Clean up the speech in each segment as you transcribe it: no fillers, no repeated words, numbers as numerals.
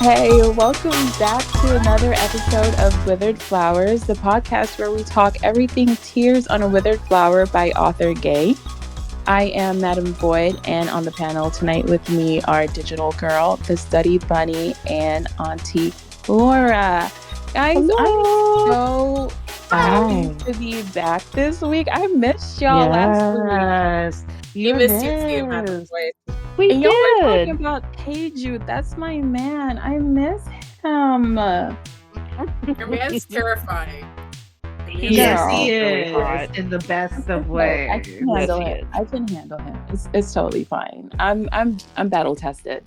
Hey, welcome back to another episode of Withered Flowers, the podcast where we talk everything Tears on a Withered Flower by author Gay. I am Madam Boyd, and on the panel tonight with me are Digital Girl, the Study Bunny, and Auntie Laura. Guys, I'm so happy Hi. to be back this week. I missed y'all last week. Yes. We You missed you too, Madam missed. Boyd. We And y'all were talking did. about Hey Jude. That's my man. I miss him. Your man's terrifying. Your man's Yes, Girl. he really is hot. in the best of Okay, I ways. can Yes, handle he him. is. I can handle him. It's totally fine. I'm battle tested.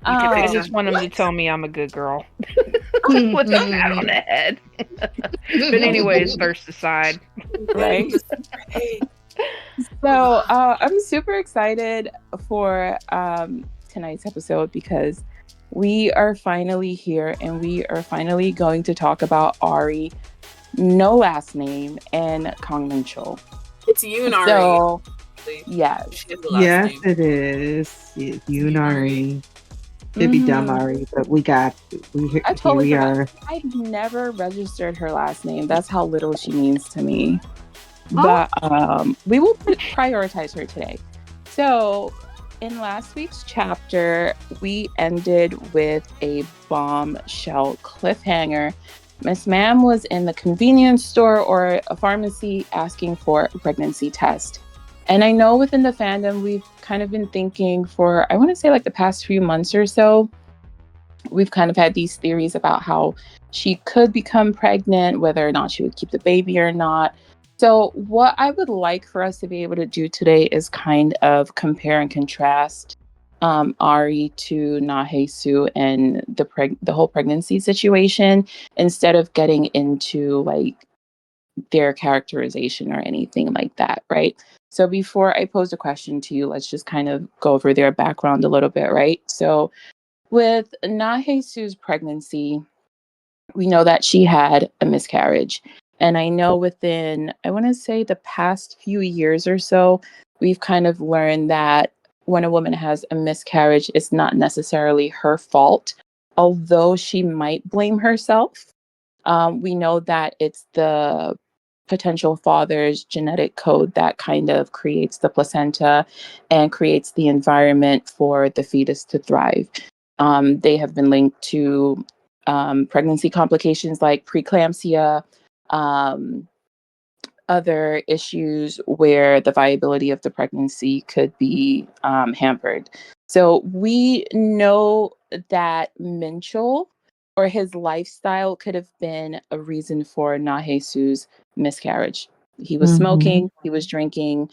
I just want him to What? tell me I'm a good girl. With a pat on the head. But anyways, first aside. Right. Hey, So I'm super excited for tonight's episode because we are finally here and we are finally going to talk about Ari, no last name, and Kang Min Chul. it's you and Ari. So actually. yes. She has the last Yes, name. it is. You and Ari. It'd be dumb, Mhm. Ari, but we I totally here we forgot. are. I've never registered her last name. That's how little she means to me. Oh. But we will prioritize her today. So, in last week's chapter, we ended with a bombshell cliffhanger. Miss Ma'am was in the convenience store or a pharmacy asking for a pregnancy test. And I know within the fandom, we've kind of been thinking for, I want to say like the past few months or so, we've kind of had these theories about how she could become pregnant, whether or not she would keep the baby or not. So, what I would like for us to be able to do today is kind of compare and contrast Ari to Hae Soo and the whole pregnancy situation instead of getting into like their characterization or anything like that, right? So, before I pose a question to you, let's just kind of go over their background a little bit, right? So, with Hae Soo's pregnancy, we know that she had a miscarriage. And I know within, I want to say, the past few years or so, we've kind of learned that when a woman has a miscarriage, it's not necessarily her fault, although she might blame herself. We know that it's the potential father's genetic code that kind of creates the placenta and creates the environment for the fetus to thrive. They have been linked to pregnancy complications like preeclampsia, um, other issues where the viability of the pregnancy could be hampered. So we know that Minchel or his lifestyle could have been a reason for Hae Soo's miscarriage. He was smoking, he was drinking,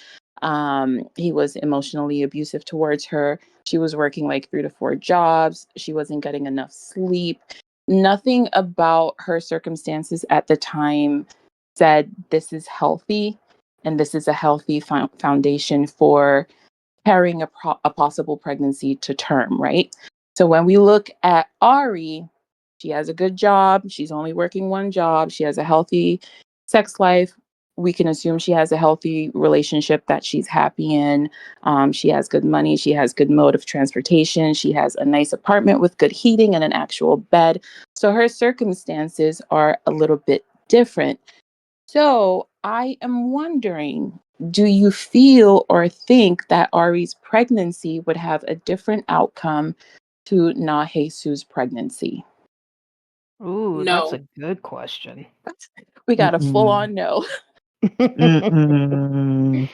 he was emotionally abusive towards her. She was working like 3 to 4 jobs. She wasn't getting enough sleep. Nothing about her circumstances at the time said this is healthy and this is a healthy foundation for carrying a possible pregnancy to term, right? So when we look at Ari, she has a good job. She's only working one job. She has a healthy sex life. We can assume she has a healthy relationship that she's happy in. She has good money. She has good mode of transportation. She has a nice apartment with good heating and an actual bed. So her circumstances are a little bit different. So I am wondering, do you feel or think that Ari's pregnancy would have a different outcome to Hae Soo's pregnancy? Ooh, that's No. a good question. We got a full on no. Mm-mm.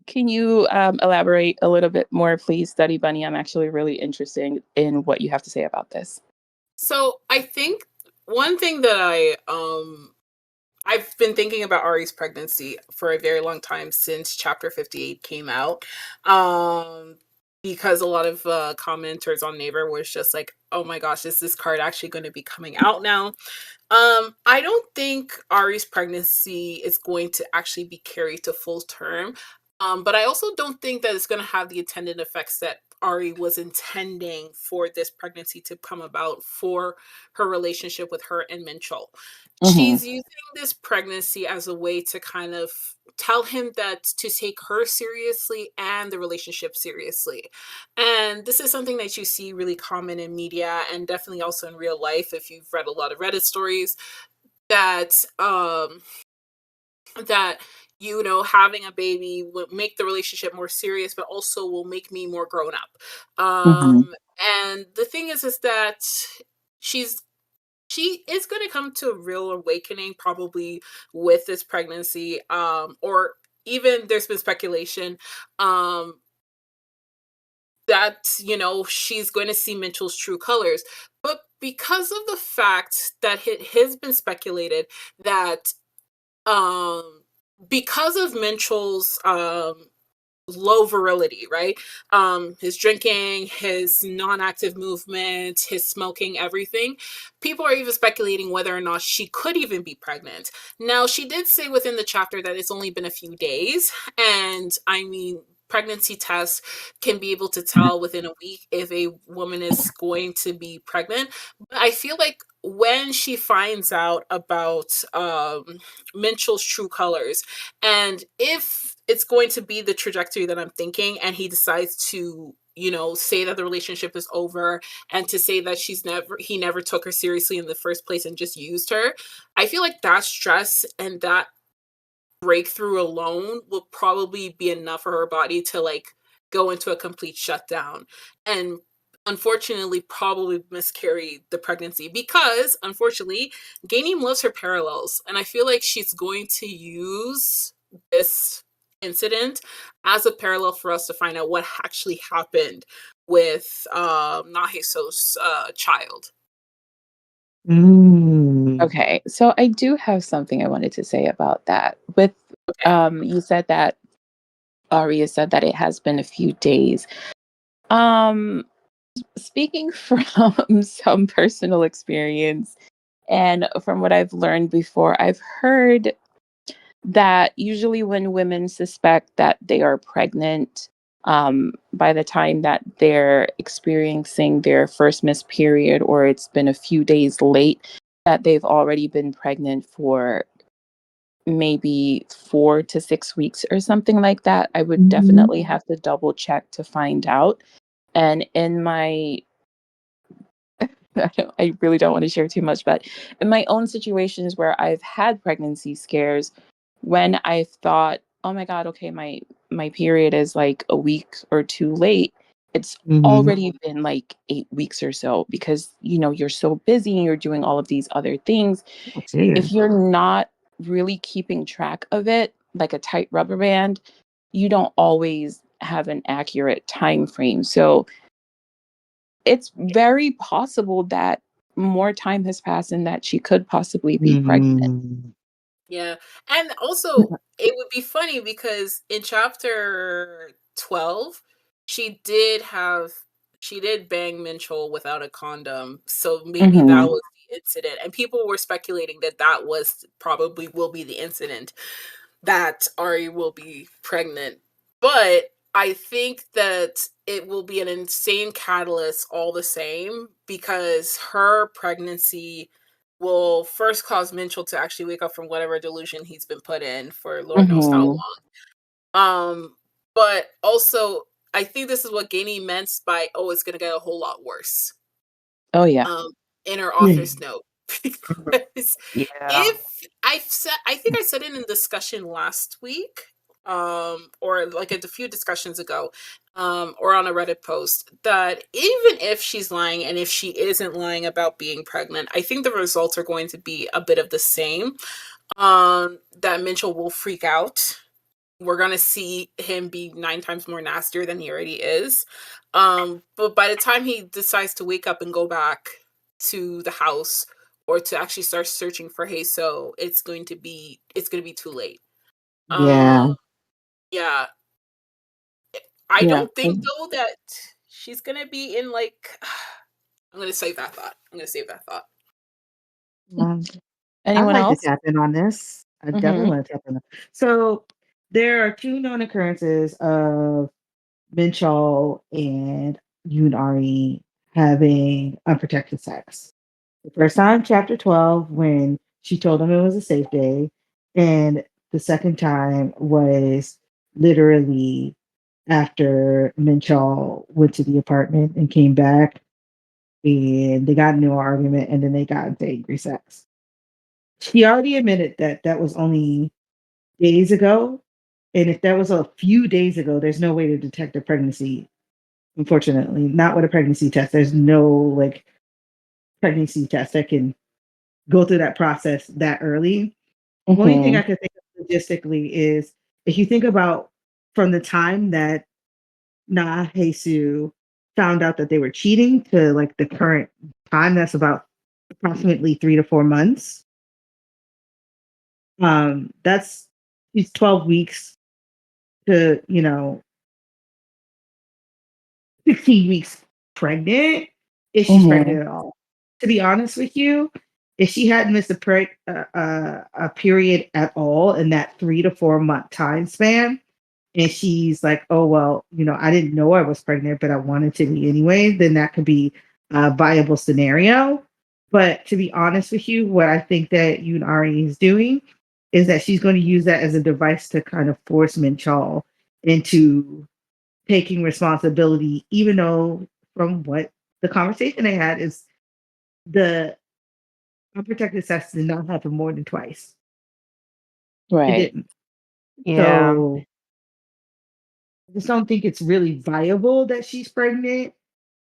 Can you elaborate a little bit more, please, Study Bunny? I'm actually really interested in what you have to say about this. So I think one thing that I've been thinking about Ari's pregnancy for a very long time since chapter 58 came out. Because a lot of commenters on Naver was just like, oh my gosh, is this card actually going to be coming out now? I don't think Ari's pregnancy is going to actually be carried to full term. But I also don't think that it's going to have the intended effects that Ari was intending for this pregnancy to come about for her relationship with her and Minchel. She's using this pregnancy as a way to kind of tell him that to take her seriously and the relationship seriously. And this is something that you see really common in media and definitely also in real life if you've read a lot of Reddit stories that that having a baby will make the relationship more serious but also will make me more grown up. And the thing is that she's she is going to come to a real awakening probably with this pregnancy, or even there's been speculation that she's going to see Mitchell's true colors. But because of the fact that it has been speculated that because of Mitchell's low virility, right? His drinking, his non-active movement, his smoking, everything. People are even speculating whether or not she could even be pregnant. Now, she did say within the chapter that it's only been a few days. And I mean, pregnancy tests can be able to tell within a week if a woman is going to be pregnant. But I feel like when she finds out about Mitchell's true colors, and if it's going to be the trajectory that I'm thinking, and he decides to, say that the relationship is over and to say that he never took her seriously in the first place and just used her, I feel like that stress and that breakthrough alone will probably be enough for her body to like go into a complete shutdown and unfortunately probably miscarry the pregnancy, because unfortunately Gainim loves her parallels, and I feel like she's going to use this incident as a parallel for us to find out what actually happened with Hae Soo's child. Okay, so I do have something I wanted to say about that. With you said that Aria said that it has been a few days. Speaking from some personal experience and from what I've learned before, I've heard that usually when women suspect that they are pregnant, by the time that they're experiencing their first missed period or it's been a few days late, that they've already been pregnant for maybe 4 to 6 weeks or something like that. I would definitely have to double check to find out. And in my I really don't want to share too much, but in my own situations where I've had pregnancy scares, when I've thought, oh my God, okay, my period is like a week or two late, it's already been like 8 weeks or so, because you're so busy and you're doing all of these other things. If you're not really keeping track of it like a tight rubber band, you don't always have an accurate time frame. So it's very possible that more time has passed and that she could possibly be pregnant. Yeah. And also, it would be funny because in chapter 12, she did bang Minchel without a condom. So maybe that was the incident. And people were speculating that that was probably will be the incident that Ari will be pregnant. But I think that it will be an insane catalyst all the same, because her pregnancy will first cause Minchel to actually wake up from whatever delusion he's been put in for Lord knows how long. But also, I think this is what Gainey meant by, oh, it's going to get a whole lot worse. Oh, yeah. In her author's note. Because Yeah. if I think I said it in discussion last week, or like a few discussions ago, or on a Reddit post, that even if she's lying and if she isn't lying about being pregnant, I think the results are going to be a bit of the same. That Minchel will freak out. We're gonna see him be 9 times more nastier than he already is. But by the time he decides to wake up and go back to the house or to actually start searching for Hae Soo, it's gonna be too late. Yeah. Yeah. I don't think though that she's gonna be in like I'm gonna save that thought. Anyone I'd like to else? tap in on this. I definitely want to tap in. So there are two known occurrences of Minchol and Yunari having unprotected sex. The first time, chapter 12, when she told him it was a safe day. And the second time was literally after Minchol went to the apartment and came back and they got into an argument and then they got into angry sex. She already admitted that that was only days ago. And if that was a few days ago, there's no way to detect a pregnancy, unfortunately. Not with a pregnancy test. There's no like pregnancy test that can go through that process that early. Only thing I Mm-hmm. could think of logistically is if you think about from the time that Hae Soo found out that they were cheating to like the current time, that's about approximately 3 to 4 months. That's it's 12 weeks to 16 weeks pregnant if she's Mm-hmm. pregnant at all. To be honest with you, if she hadn't missed a period at all in that 3 to 4 month time span, and she's like, oh, well, I didn't know I was pregnant, but I wanted to be anyway, then that could be a viable scenario. But to be honest with you, what I think that Yunari is doing is that she's going to use that as a device to kind of force Minchal into taking responsibility, even though from what the conversation they had is the unprotected sex did not happen more than twice. It Right. didn't. Yeah. So I just don't think it's really viable that she's pregnant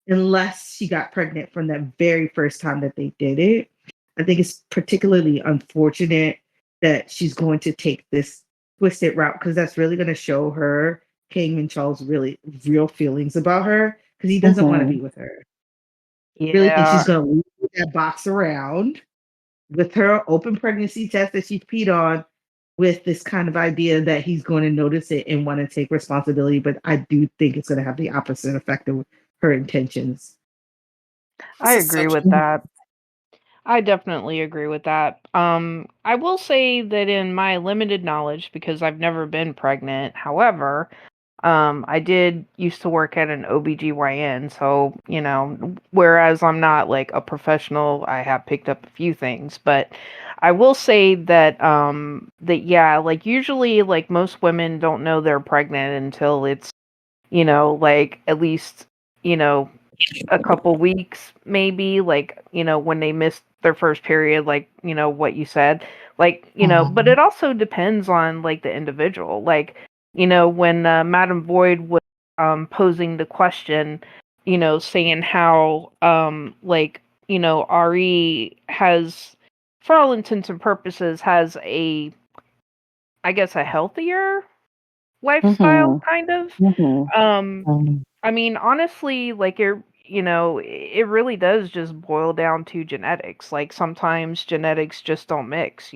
unless she got pregnant from that very first time that they did it. I think it's particularly unfortunate that she's going to take this twisted route because that's really going to show her King and Charles really real feelings about her because he doesn't want to Mm-hmm. be with her. Really think she's Yeah. going to leave that box around with her open pregnancy test that she peed on with this kind of idea that he's going to notice it and want to take responsibility. But I do think it's going to have the opposite effect of her intentions. I This is agree such with that. I definitely agree with that. I will say that in my limited knowledge, because I've never been pregnant, however, I did used to work at an OBGYN, so, whereas I'm not like a professional, I have picked up a few things, but I will say that yeah, like usually like most women don't know they're pregnant until it's, like at least, you know, a couple weeks maybe, like, when they missed their first period, like, what you said, like, but Mhm. it also depends on like the individual, like, when Madam Void was posing the question, saying how like, Ari has, for all intents and purposes, has a, I guess, a healthier lifestyle Mm-hmm. kind of. Mm-hmm. um Um, I mean, honestly, like it really does just boil down to genetics. Like sometimes genetics just don't mix.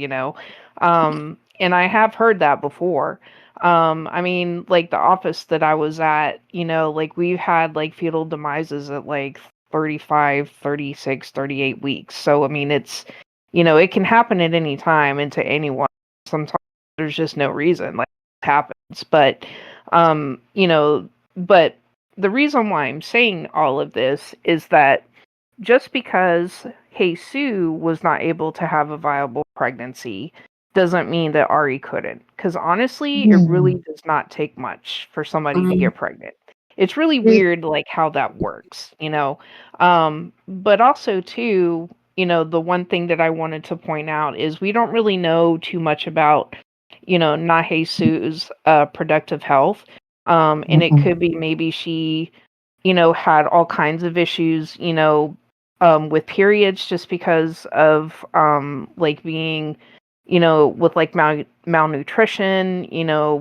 And I have heard that before. I mean, like the office that I was at, like we've had like fetal demises at like 35, 36, 38 weeks. So I mean, it's it can happen at any time and to anyone. Sometimes there's just no reason like it happens. But the reason why I'm saying all of this is that just because Hae Soo was not able to have a viable pregnancy doesn't mean that Ari couldn't. Because honestly, it hmm. really does not take much for somebody to um, get pregnant. It's really it, weird, like how that works. But also, too, the one thing that I wanted to point out is we don't really know too much about, Nahe Su's productive health. And it mhm. could be maybe she, had all kinds of issues, with periods just because of like being, with like malnutrition.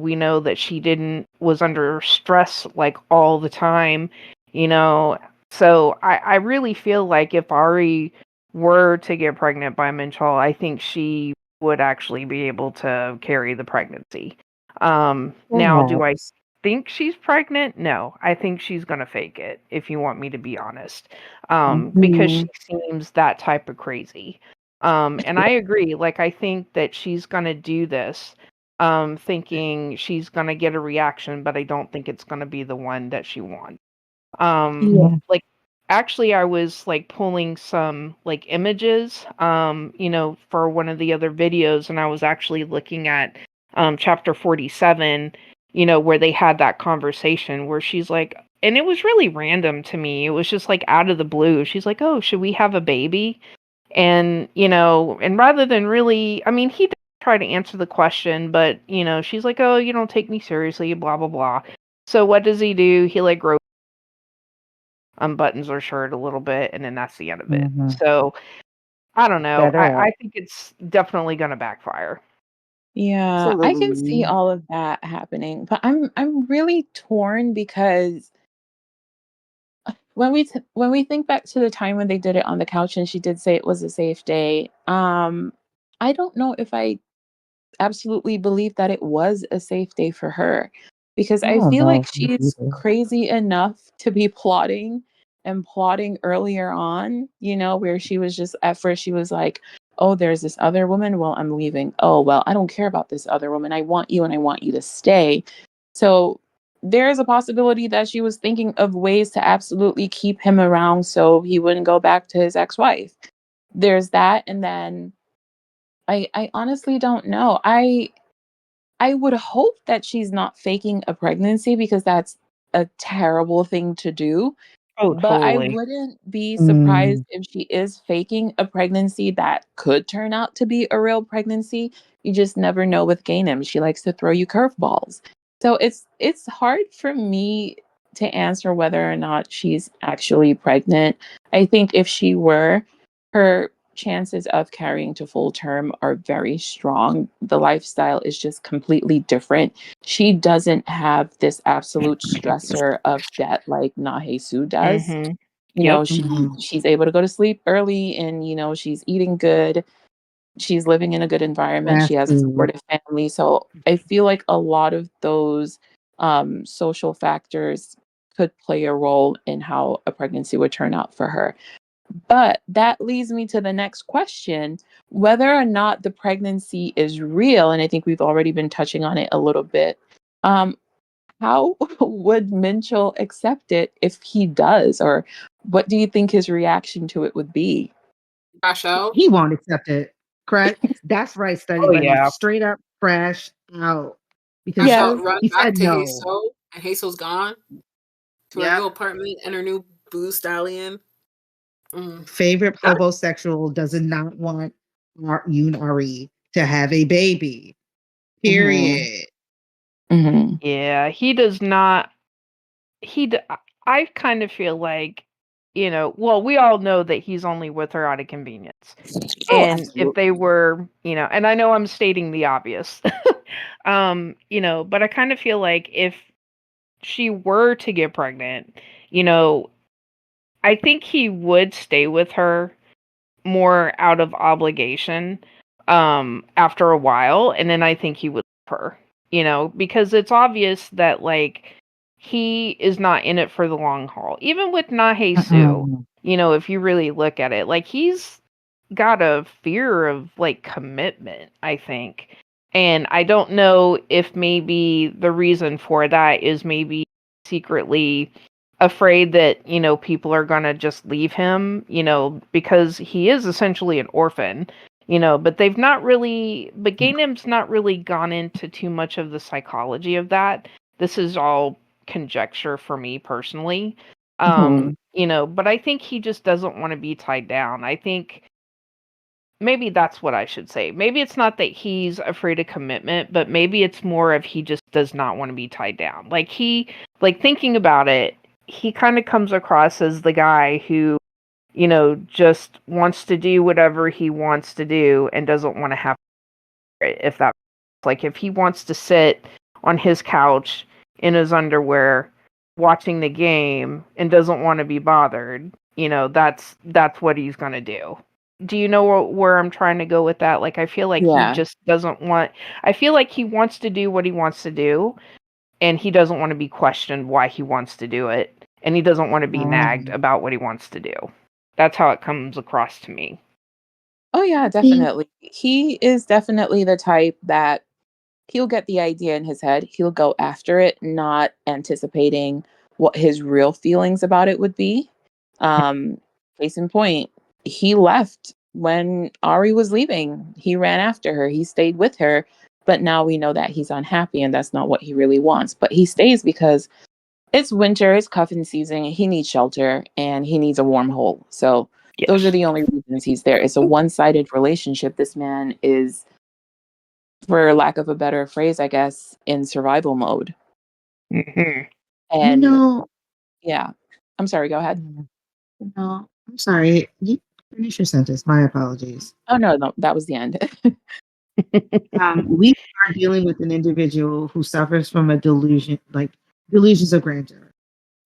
We know that she didn't was under stress like all the time, you know. So I really feel like if Ari were to get pregnant by Minchal, I think she would actually be able to carry the pregnancy. Now, do I Perhaps. think she's pregnant? No, I think she's gonna fake it, if you want me to be honest. Because she Mm-hmm. seems that type of crazy. And I agree, like I think that she's gonna do this thinking she's gonna get a reaction, but I don't think it's gonna be the one that she wants. Yeah. Like actually I was like pulling some like images, for one of the other videos, and I was actually looking at chapter 47, where they had that conversation where she's like, and it was really random to me. It was just like out of the blue. She's like, "Oh, should we have a baby?" And, and rather than really, I mean, he did try to answer the question, but, she's like, "Oh, you don't take me seriously, blah, blah, blah." So what does he do? He like unbuttons her shirt a little bit, and then that's the end of it. Mhm. So I don't know. Set her I up. think it's definitely going to backfire. Yeah, I can see Absolutely. all of that happening, but I'm really torn because when we think back to the time when they did it on the couch and she did say it was a safe day, I don't know if I absolutely believe that it was a safe day for her because I I don't feel like know if she's either. crazy enough to be plotting and plotting earlier on, where she was just at first she was like, "Oh, there's this other woman. Well, I'm leaving. Oh, well, I don't care about this other woman. I want you and I want you to stay." So there's a possibility that she was thinking of ways to absolutely keep him around so he wouldn't go back to his ex-wife. There's that, and then I honestly don't know. I would hope that she's not faking a pregnancy because that's a terrible thing to do. Oh, But I totally. wouldn't be surprised Mm, if she is faking a pregnancy that could turn out to be a real pregnancy. You just never know with Gainem. She likes to throw you curveballs. So it's hard for me to answer whether or not she's actually pregnant. I think if she were, her chances of carrying to full term are very strong. The lifestyle is just completely different. She doesn't have this absolute stressor of debt like Nahe Soo does. Mhm. Yep. mhm. She's able to go to sleep early and she's eating good. She's living in a good environment. That's She has a true. supportive family. So I feel like a lot of those social factors could play a role in how a pregnancy would turn out for her. But that leads me to the next question, whether or not the pregnancy is real, and I think we've already been touching on it a little bit. Um, how would Minchell accept it if he does, or what do you think his reaction to it would be? Crash out. He won't accept it. Correct. That's right, study Oh buddy. yeah. Straight up crash out. Crash Because out, Yes. run he back said to no. Hazel, and Hazel's gone to her Yep. new apartment and her new boo stallion. Mm. Favorite That homosexual does not want Yoon Ari to have a baby. Hmm. Period. Hmm. Yeah, he does not he d- I kind of feel like, well, we all know that he's only with her out of convenience. Oh, And if they absolutely. were, and I know I'm stating the obvious. But I kind of feel like if she were to get pregnant, you know, I think he would stay with her more out of obligation after a while, and then I think he would leave her, because it's obvious that like he is not in it for the long haul. Even with Nahe Soo, Mm-mm. if you really look at it, like he's got a fear of like commitment, I think. And I don't know if maybe the reason for that is maybe secretly afraid that, people are going to just leave him, because he is essentially an orphan, but they've not really, but Gaynem's not really gone into too much of the psychology of that. This is all conjecture for me personally. Hmm. But I think he just doesn't want to be tied down. I think maybe that's what I should say. Maybe it's not that he's afraid of commitment, but maybe it's more of he just does not want to be tied down. Like thinking about it, he kind of comes across as the guy who, just wants to do whatever he wants to do and doesn't want to have it, if that, like, if he wants to sit on his couch in his underwear watching the game and doesn't want to be bothered, that's what he's going to do. Do you know where I'm trying to go with that? Like, I feel like he Yeah. just doesn't want, I feel like he wants to do what he wants to do, and he doesn't want to be questioned why he wants to do it, and he doesn't want to be nagged Um, about what he wants to do. That's how it comes across to me. Oh yeah, see, definitely. He is definitely the type that he'll get the idea in his head. He'll go after it, not anticipating what his real feelings about it would be. Case in point, he left when Ari was leaving. He ran after her. He stayed with her, but now we know that he's unhappy and that's not what he really wants. But he stays because it's winter, it's cuffing season, he needs shelter and he needs a warm hole. So those are Yes. the only reasons he's there. It's a one-sided relationship. This man is, for lack of a better phrase, I guess, in survival mode. Hmm. You And know, yeah, I'm sorry, go ahead. no, I'm sorry. You finish your sentence. My apologies. Oh, no, no, that was the end. We are dealing with an individual who suffers from a delusion, like delusions of grandeur,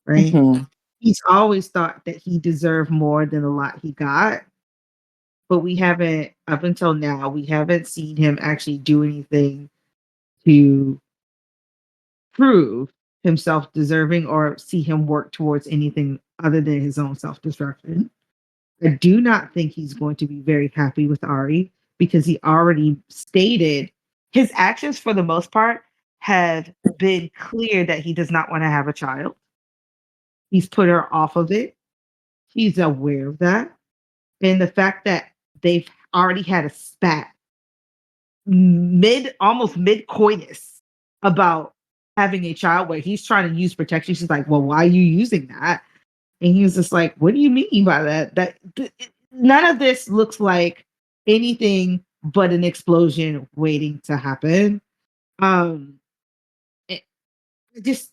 right? Mhm. He's always thought that he deserved more than a lot he got, but we haven't, up until now, we haven't seen him actually do anything to prove himself deserving or see him work towards anything other than his own self destruction. I do not think he's going to be very happy with Ari because he already stated his actions, for the most part, have been clear that he does not want to have a child. He's put her off of it. He's aware of that. And the fact that they've already had a spat almost mid coitus about having a child where he's trying to use protection. She's like, well, why are you using that? And he was just like, what do you mean by that? None of this looks like anything but an explosion waiting to happen. Um, it, it's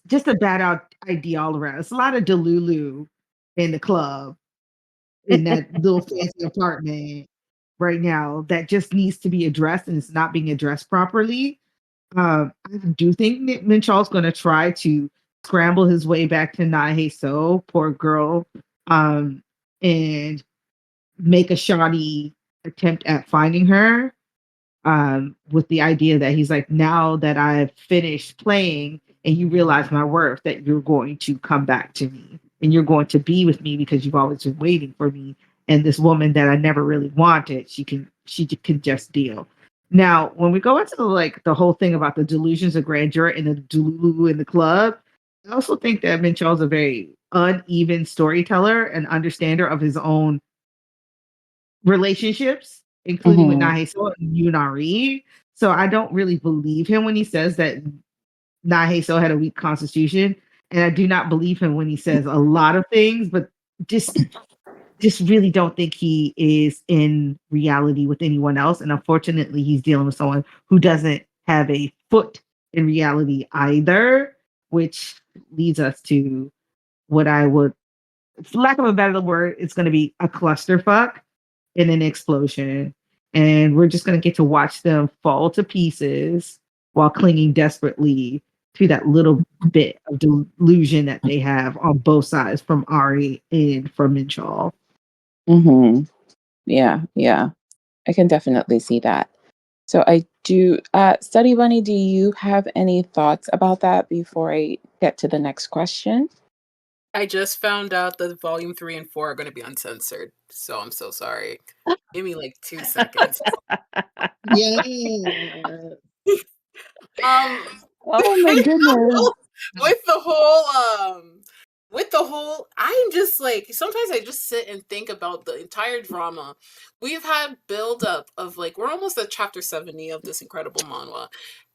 just a bad idea all around. It's a lot of Delulu in the club in that little fancy apartment right now that just needs to be addressed and it's not being addressed properly. I do think Nick Minchall's going to try to scramble his way back to Hae Soo, poor girl, and make a shoddy attempt at finding her, with the idea that he's like, now that I've finished playing and you realize my worth, that you're going to come back to me and you're going to be with me because you've always been waiting for me. And this woman that I never really wanted, she can just deal. Now, when we go into the whole thing about the delusions of grandeur and the Delulu in the club, I also think that Minchell's a very uneven storyteller and understander of his own relationships, including with Mhm. Naheso and Yunari. So I don't really believe him when he says that Naheso had a weak constitution. And I do not believe him when he says a lot of things, but just just really don't think he is in reality with anyone else. And unfortunately, he's dealing with someone who doesn't have a foot in reality either, which leads us to what I would, for lack of a better word, it's going to be a clusterfuck in an explosion. And we're just going to get to watch them fall to pieces while clinging desperately to that little bit of delusion that they have on both sides from Ari and from Minchal. Mhm. Yeah, yeah. I can definitely see that. So I do Study Bunny, do you have any thoughts about that before I get to the next question? I just found out that volume 3 and 4 are going to be uncensored. So I'm so sorry. Give me like 2 seconds. Yeah. Um Oh my goodness. with the whole I'm just like, sometimes I just sit and think about the entire drama. We've had build up of like, we're almost at chapter 70 of this incredible manhwa.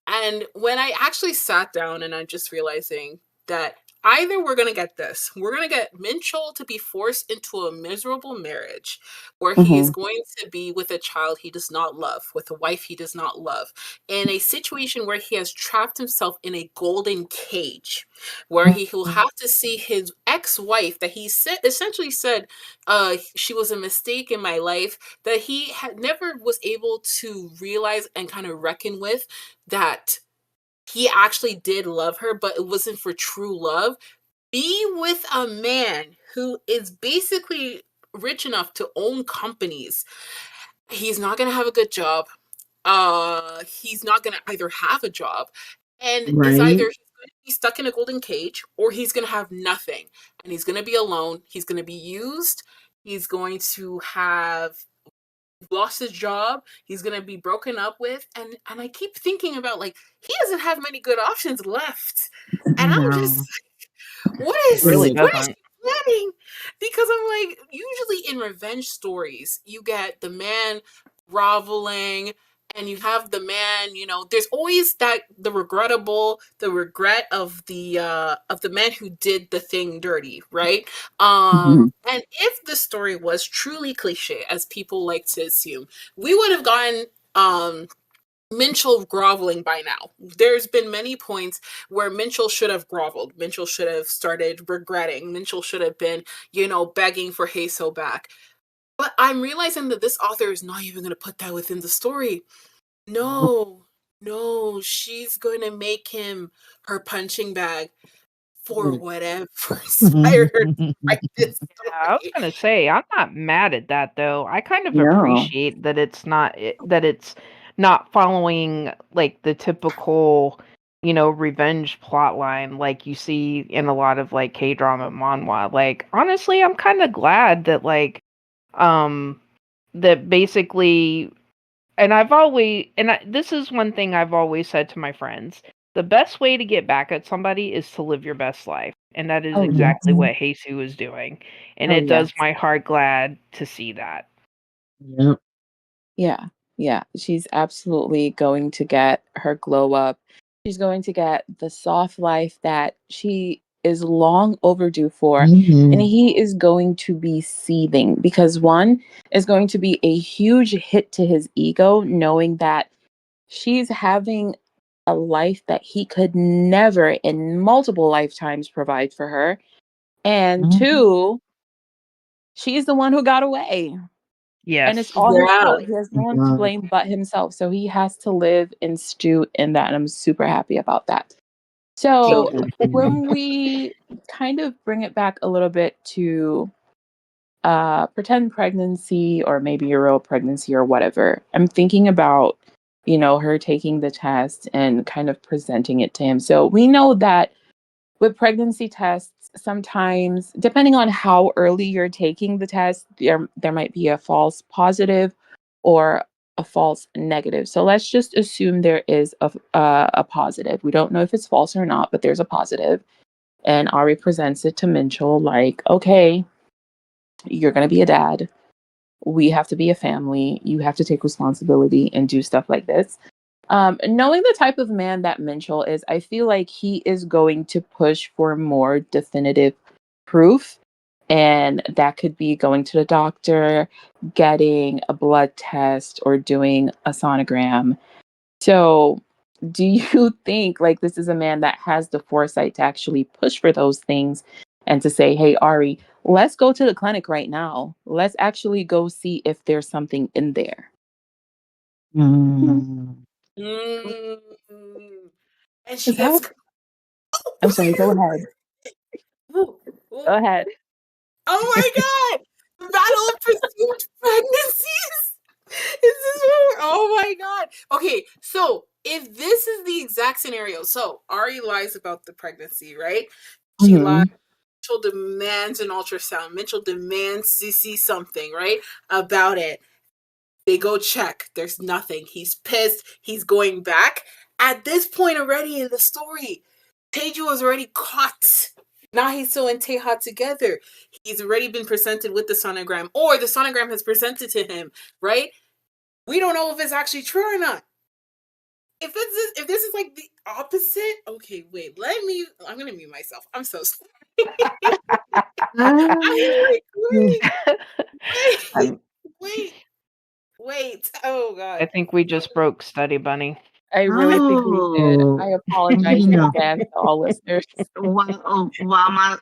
And when I actually sat down and I'm just realizing that either we're going to get this, we're going to get Minchol to be forced into a miserable marriage where he is Mhm. going to be with a child he does not love, with a wife he does not love, in a situation where he has trapped himself in a golden cage, where he will have to see his ex-wife that he essentially said she was a mistake in my life, that he had never was able to realize and kind of reckon with, that he actually did love her, but it wasn't for true love. Be with a man who is basically rich enough to own companies. He's not going to have a good job. He's not going to either have a job, and is either Right. he's going to be stuck in a golden cage or he's going to have nothing, and he's going to be alone. He's going to be used. He's going to have lost his job. He's gonna be broken up with, and I keep thinking about like he doesn't have many good options left, and I'm just No. what It really what is doesn't. she planning? Because I'm like, usually in revenge stories, you get the man groveling, and you have the man, there's always the regret of the man who did the thing dirty, right? Mhm. And if the story was truly cliche, as people like to assume, we would have gotten Minchell groveling by now. There's been many points where Minchell should have groveled. Minchell should have started regretting. Minchell should have been, begging for Hae Soo back. But I'm realizing that this author is not even going to put that within the story. No, no, she's going to make him her punching bag for whatever inspired her to write this Yeah, I was story. gonna say I'm not mad at that though. I kind of No. appreciate that that it's not following like the typical, revenge plot line like you see in a lot of like K-drama manhwa. Like honestly, I'm kind of glad that um that basically and this is one thing I've always said to my friends. The best way to get back at somebody is to live your best life. And that is Oh yes. exactly what Hae Soo is doing. And Oh it does yes. my heart glad to see that. Yep. Yeah. Yeah. She's absolutely going to get her glow up. She's going to get the soft life that she is long overdue for. And Mhm. he is going to be seething because one is going to be a huge hit to his ego, knowing that she's having a life that he could never in multiple lifetimes provide for her. And Mhm. two, she's the one who got away. And it's Yes. all his Yeah. fault. He has no one to blame but himself. So he has to live and stew in that. And I'm super happy about that. So So Exactly. when we kind of bring it back a little bit to pretend pregnancy or maybe a real pregnancy or whatever, I'm thinking about, her taking the test and kind of presenting it to him. So we know that with pregnancy tests, sometimes depending on how early you're taking the test, there might be a false positive or a false negative. So let's just assume there is a positive. We don't know if it's false or not, but there's a positive. And Ari presents it to Minchell like, okay, you're going to be a dad. We have to be a family. You have to take responsibility and do stuff like this. Knowing the type of man that Minchell is, I feel like he is going to push for more definitive proof. And that could be going to the doctor, getting a blood test, or doing a sonogram. So, do you think like this is a man that has the foresight to actually push for those things and to say, hey, Ari, let's go to the clinic right now. Let's actually go see if there's something in there. Mm. mm, and she Is gets that? I'm sorry, go ahead. Ooh, ooh. Go ahead. Oh my god! The battle of presumed pregnancies! Is this what oh my god. Okay, so if this is the exact scenario, so Ari lies about the pregnancy, right? She lies. Mhm. Mitchell demands an ultrasound. Mitchell demands to see something, right? About it. They go check. There's nothing. He's pissed. He's going back. At this point already in the story, Teju was already caught. Nahiso and Teha together. He's already been presented with the sonogram, or the sonogram has presented to him, right? We don't know if it's actually true or not. If this is like the opposite, okay, wait, I'm gonna mute myself. I'm so sorry. I'm like, wait, I'm, wait, wait. Oh god. I think we just broke Study Bunny. I really think we did. I Oh, apologize you in know, advance to all listeners. while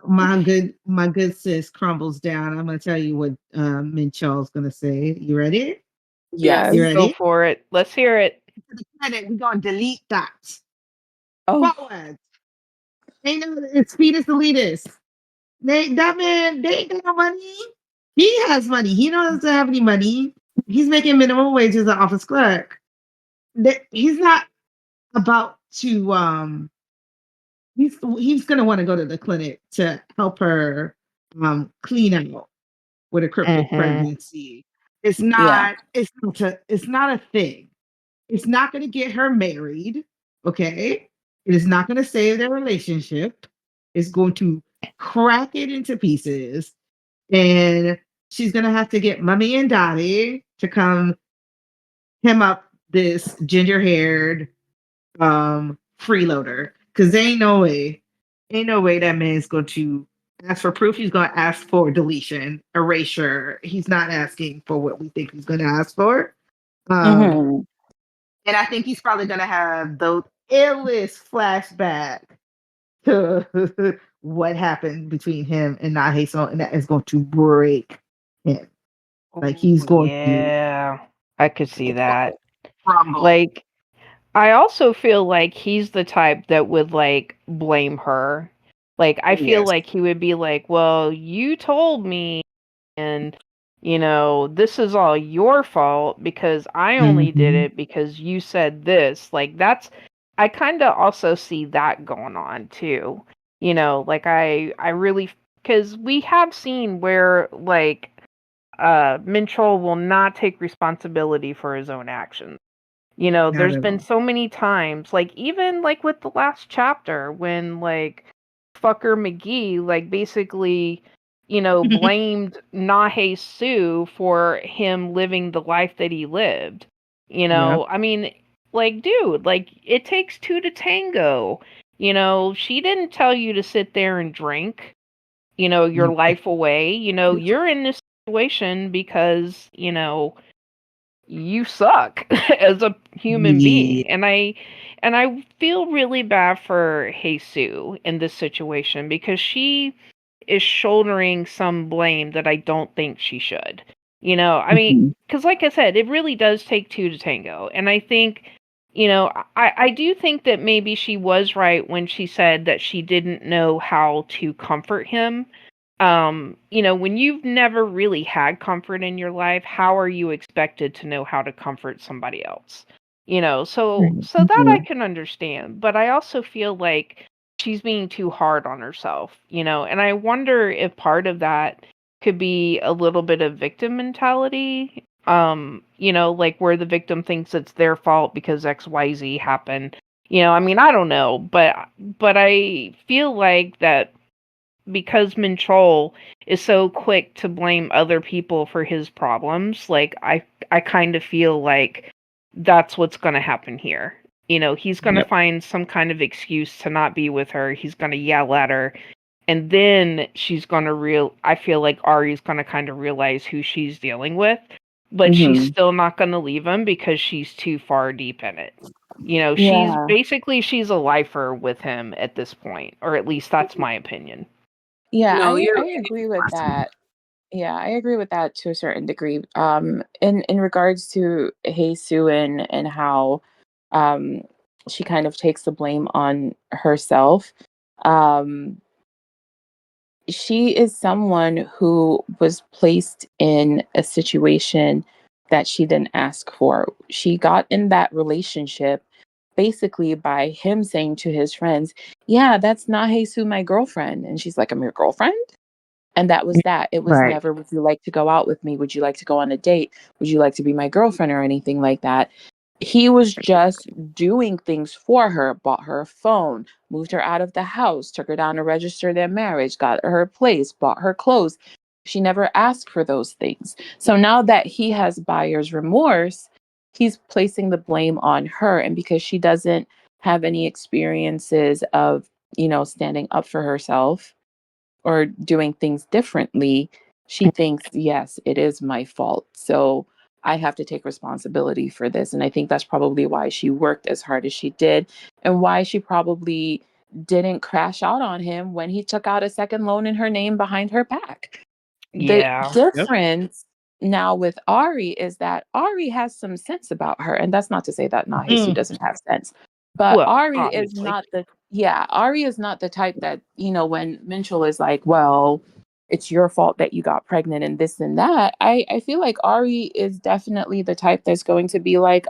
my good sis crumbles down, I'm gonna tell you what Minchell's gonna say. You ready? Yes. You Yes, go ready? for it. Let's hear it. We're gonna delete that. Oh, Forward. Ain't no it's fetus elitist. That man, they ain't got no money. He has money. He doesn't have any money. He's making minimum wage as an office clerk. He's not about to he's gonna want to go to the clinic to help her clean out with a cryptic Mhm. pregnancy. It's Yeah. not. It's not a thing. It's not going to get her married. Okay. It is not going to save their relationship. It's going to crack it into pieces, and she's going to have to get Mummy and Daddy to come him up this ginger-haired freeloader, because ain't no way that man's going to ask for proof. He's going to ask for deletion, erasure. He's not asking for what we think he's going to ask for. Hmm. And I think he's probably going to have the illest flashback to what happened between him and Hae Soo, and that is going to break him. Like, he's Oh, going to yeah. I could see that. crumble. Like, I also feel like he's the type that would like blame her. Like, I feel Yes. like he would be like, "Well, you told me, and this is all your fault because I only did Mhm. it because you said this." Like, I kind of also see that going on too. Like I really, because we have seen where like Minchol will not take responsibility for his own actions. Not There's at been all. so many times, like even like with the last chapter when like fucker McGee like basically, blamed Nahe Sue for him living the life that he lived. Yep. I mean, like dude, like it takes two to tango. She didn't tell you to sit there and drink, your life away. You're in this situation because, you suck as a human Yeah. being. And I feel really bad for Hae Soo in this situation because she is shouldering some blame that I don't think she should. I mean, Mhm. because like I said, it really does take two to tango. And I think, I do think that maybe she was right when she said that she didn't know how to comfort him. When you've never really had comfort in your life, how are you expected to know how to comfort somebody else? So that I Mhm. can understand, but I also feel like she's being too hard on herself, and I wonder if part of that could be a little bit of victim mentality. Like where the victim thinks it's their fault because XYZ happened. I mean, I don't know, but I feel like that because Minchol is so quick to blame other people for his problems, like I kind of feel like that's what's going to happen here. He's going to Yep. find some kind of excuse to not be with her. He's going to yell at her, and then she's going to I feel like Ari's going to kind of realize who she's dealing with, but she's Hmm. still not going to leave him because she's too far deep in it. Yeah. She's a lifer with him at this point, or at least that's my opinion. Yeah, No, I you're I agree with that. Yeah, I agree with that to a certain degree. In regards to Hae Soo and how um she kind of takes the blame on herself. Um she is someone who was placed in a situation that she didn't ask for. She got in that relationship basically by him saying to his friends, "Yeah, that's not Hae Soo, my girlfriend." And she's like, "I'm your girlfriend?" And that was that. It was Right. never, "Would you like to go out with me? Would you like to go on a date? Would you like to be my girlfriend?" or anything like that. He was just doing things for her, bought her a phone, moved her out of the house, took her down to register their marriage, got her a place, bought her clothes. She never asked for those things. So now that he has buyer's remorse, he's placing the blame on her. And because she doesn't have any experiences of, standing up for herself or doing things differently, she thinks, yes, it is my fault. So I have to take responsibility for this. And I think that's probably why she worked as hard as she did and why she probably didn't crash out on him when he took out a second loan in her name behind her back. The Yeah. Yep. difference now with Ari is that Ari has some sense about her. And that's not to say that Nahesu Mm. doesn't have sense. But Well, Ari is obviously. not the yeah, Ari is not the type that, when Minchel is like, well, it's your fault that you got pregnant and this and that. I feel like Ari is definitely the type that's going to be like,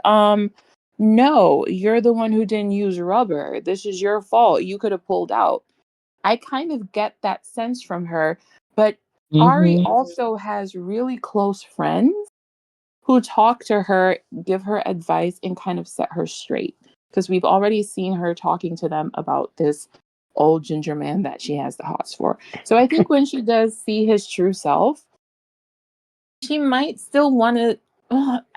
no, you're the one who didn't use rubber. This is your fault. You could have pulled out. I kind of get that sense from her, but Ari Mhm. also has really close friends who talk to her, give her advice, and kind of set her straight. Because we've already seen her talking to them about this old ginger man that she has the hots for. So I think when she does see his true self, she might still want to.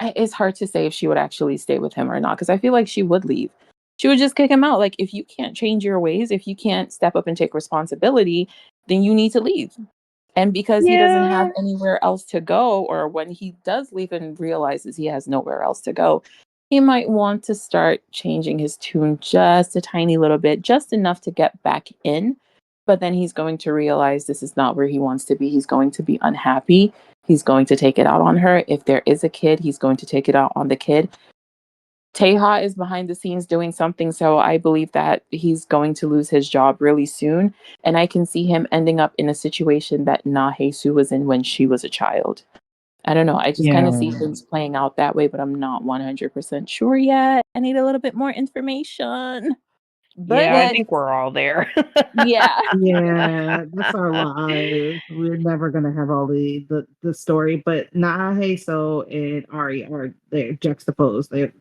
It's hard to say if she would actually stay with him or not, because I feel like she would leave. She would just kick him out. Like, if you can't change your ways, if you can't step up and take responsibility, then you need to leave. And because he doesn't have Yeah. anywhere else to go, or when he does leave and realizes he has nowhere else to go, he might want to start changing his tune just a tiny little bit, just enough to get back in. But then he's going to realize this is not where he wants to be. He's going to be unhappy. He's going to take it out on her. If there is a kid, he's going to take it out on the kid. Teha is behind the scenes doing something, so I believe that he's going to lose his job really soon. And I can see him ending up in a situation that Hae Soo was in when she was a child. I don't know. I just kind of see Yeah. things playing out that way, but I'm not 100% sure yet. I need a little bit more information. Yeah, I But think we're all there. yeah. Yeah, that's our lives. We're never gonna have all the story, but Naheso and Ari are they're juxtaposed. They have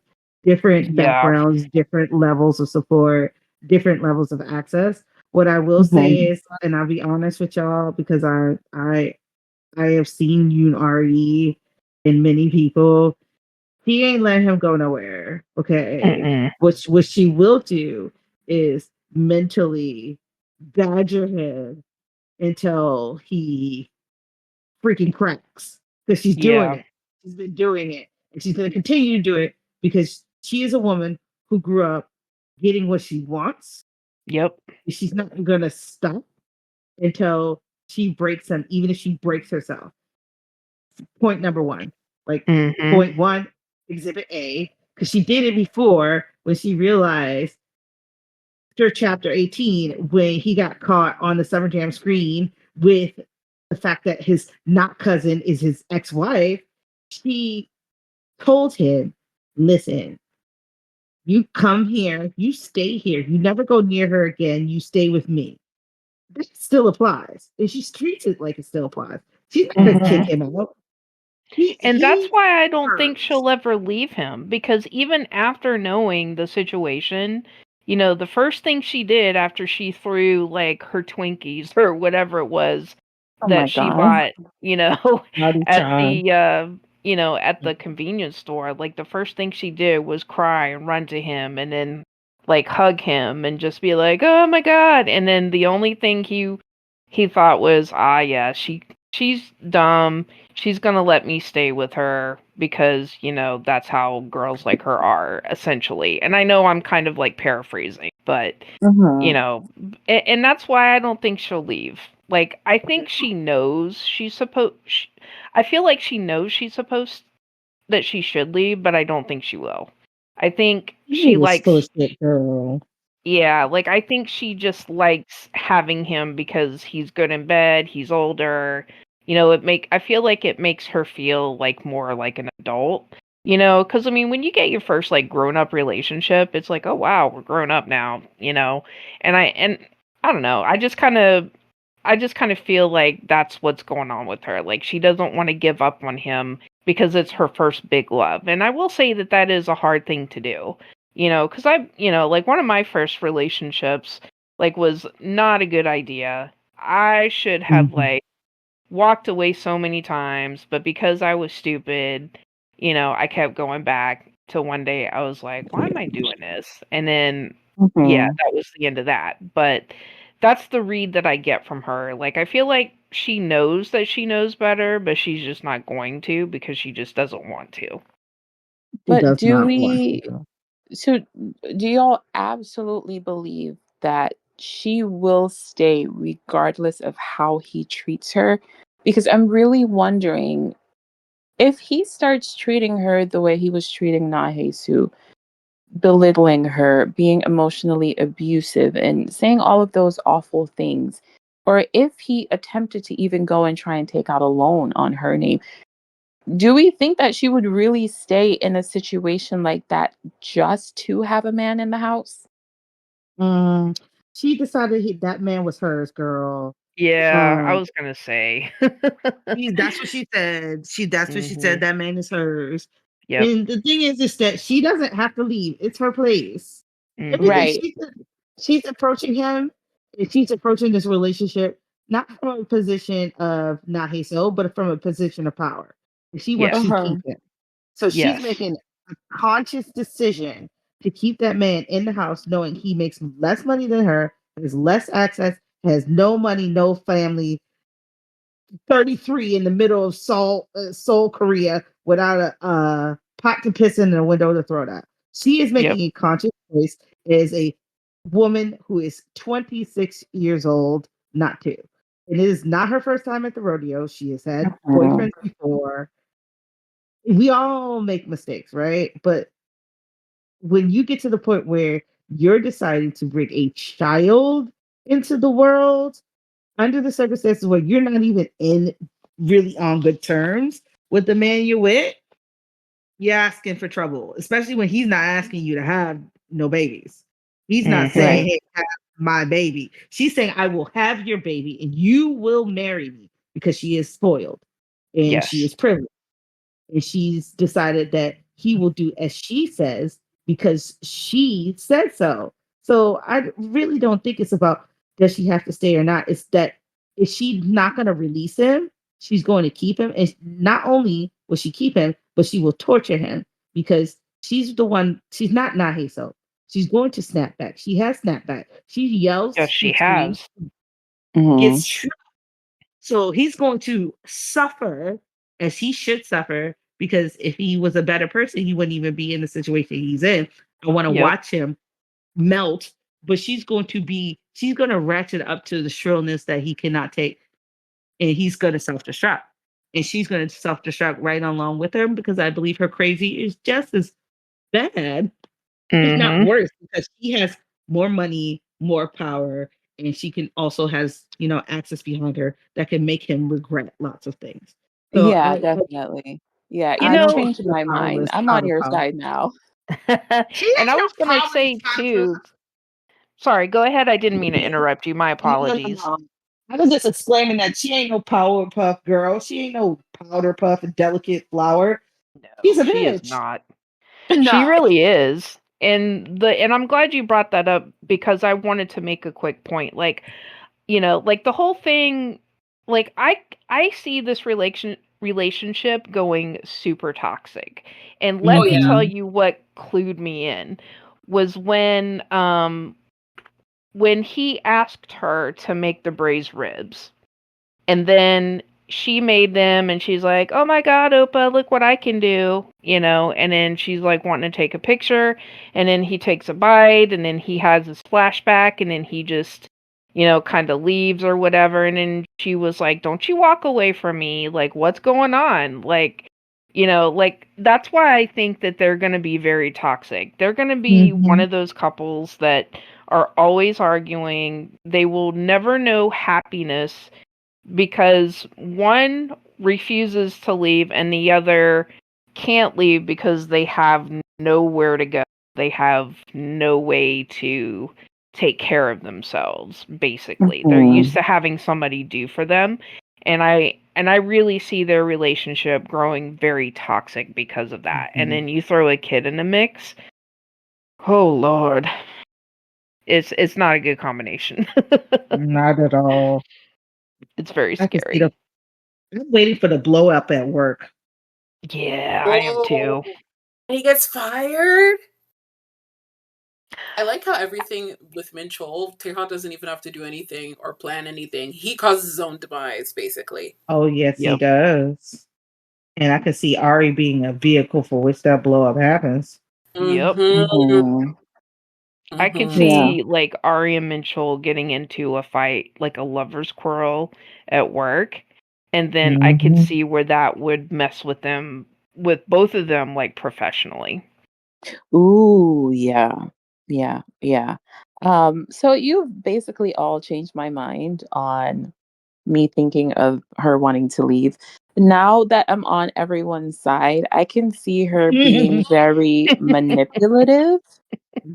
different Yeah. backgrounds, different levels of support, different levels of access. What I will say Mhm. is, and I'll be honest with y'all because I have seen Yoon Ari in many people. He ain't letting him go nowhere. Okay. Mm-mm. What she will do is mentally badger him until he freaking cracks. Because she's doing Yeah. it. She's been doing it. And she's gonna continue to do it because she is a woman who grew up getting what she wants. Yep. She's not gonna stop until she breaks him, even if she breaks herself. Point number one. Like Mhm. point one, exhibit A, because she did it before when she realized after chapter 18 when he got caught on the Summer Jam screen with the fact that his not cousin is his ex-wife. She told him, listen, you come here, you stay here, you never go near her again, you stay with me. That still applies. And she treats it like it still applies. She's not gonna kick Mhm. him out. He And that's he why I don't think hurts. she'll ever leave him, because even after knowing the situation, the first thing she did after she threw like her Twinkies or whatever it was Oh my that she God. bought, Naughty at child. at the convenience store, like the first thing she did was cry and run to him and then like hug him and just be like, "Oh my God." And then the only thing he thought was, "Ah, yeah, she's dumb. She's gonna let me stay with her because, that's how girls like her are, essentially." And I know I'm kind of like paraphrasing, but you Mhm. know, and that's why I don't think she'll leave. Like, I think she knows she's supposed. I feel like she knows she's supposed that she should leave, but I don't think she will. I think He she was full of likes shit, girl. yeah, like I think she just likes having him because he's good in bed, he's older. I feel like it makes her feel like more like an adult. Cuz I mean, when you get your first like grown-up relationship, it's like, "Oh wow, we're grown up now." And I don't know. I just kind of feel like that's what's going on with her. Like she doesn't want to give up on him because it's her first big love. And I will say that that is a hard thing to do. Cuz like one of my first relationships like was not a good idea. I should have Mhm. like walked away so many times, but because I was stupid, I kept going back till one day I was like, why am I doing this? And then, yeah, Mhm. that was the end of that. But that's the read that I get from her. Like, I feel like she knows that she knows better, but she's just not going to because she just doesn't want to. He But does do not want we to. so do y'all absolutely believe that she will stay regardless of how he treats her? Because I'm really wondering if he starts treating her the way he was treating Nahesu, belittling her, being emotionally abusive, and saying all of those awful things, or if he attempted to even go and try and take out a loan on her name, do we think that she would really stay in a situation like that just to have a man in the house? Mm, she decided that man was hers, girl. Yeah, I was gonna say. That's what she said. That's what she said. Mhm. That man is hers. Yep. And the thing is that she doesn't have to leave. It's her place. Everything Mhm. Right. she's approaching him, and she's approaching this relationship not from a position of not Hae Soo, but from a position of power. And she wants to Yes. Uh-huh. keep him. So she's Yes. making a conscious decision to keep that man in the house, knowing he makes less money than her, has less access, has no money, no family, 33 in the middle of Seoul, Korea, without a pot to piss in and a window to throw it out. She is Yep. making a conscious choice as a woman who is 26 years old, not two. And it is not her first time at the rodeo. She has had Mhm. boyfriends before. We all make mistakes, right? But when you get to the point where you're deciding to bring a child into the world under the circumstances where you're not even in really on good terms with the man you're with, you're asking for trouble, especially when he's not asking you to have no babies. He's not saying, Right. Mhm. hey, have my baby. She's saying, I will have your baby and you will marry me because she is spoiled and she Yes. is privileged. And she's decided that he will do as she says because she said so. So I really don't think it's about does she have to stay or not. It's that if she's not going to release him, she's going to keep him. And not only will she keep him, but she will torture him because she's the one, she's not Naheso. She's going to snap back. She has snapped back. She Yes, yells, she she screams, has. Mhm. gets so he's going to suffer as he should suffer because if he was a better person, he wouldn't even be in the situation he's in. I want to Yep. watch him melt, but she's going to ratchet up to the shrillness that he cannot take. And he's going to self destruct. And she's going to self destruct right along with him because I believe her crazy is just as bad, if not Mhm. worse, because she has more money, more power, and she can also has access behind her that can make him regret lots of things. So Yeah, I definitely. Yeah, You you've know, don't changed feel my mind. powerless, I'm on your powerful. side now. She ain't and I no was gonna powerless, say powerful. too. Sorry, go ahead. I didn't mean to interrupt you. My No, no, no, apologies. no. I was just explaining that she ain't no power puff girl. She ain't no powder puff and delicate flower. She's No, a she is bitch. not. She No. really is. And I'm glad you brought that up because I wanted to make a quick point. Like, like the whole thing, like I see this relationship going super toxic. And Oh let me yeah. tell Mm-hmm. you what clued me in was when he asked her to make the braised ribs. And then she made them and she's like, "Oh my god, Opa, look what I can do." And then she's like wanting to take a picture and then he takes a bite and then he has this flashback and then he just kind of leaves or whatever and then she was like, "Don't you walk away from me. Like what's going on?" Like that's why I think that they're going to be very toxic. They're going to be one Mm-hmm. of those couples that are always arguing. They will never know happiness because one refuses to leave and the other can't leave because they have nowhere to go. They have no way to take care of themselves, basically. They're used Mhm. to having somebody do for them. And I really see their relationship growing very toxic because of that. And Mm-hmm. then you throw a kid in the mix. Oh Lord. It's not a good combination. Not at all. It's very I can see the. scary. I'm waiting for the blow up at work. Yeah, I am Oh, too. and he gets fired. I like how everything with Minchol, Teha doesn't even have to do anything or plan anything. He causes his own demise, basically. Oh yes, he Yep. does. And I can see Ari being a vehicle for which that blow up happens. Yep. Mm-hmm. Mhm. I could Mm-hmm. Yeah. see like Ari and Mitchell getting into a fight, like a lover's quarrel at work. And then I could Mm-hmm. see where that would mess with them, with both of them, like professionally. Ooh, yeah. Yeah, yeah. So you've basically all changed my mind on me thinking of her wanting to leave. Now that I'm on everyone's side, I can see her being very manipulative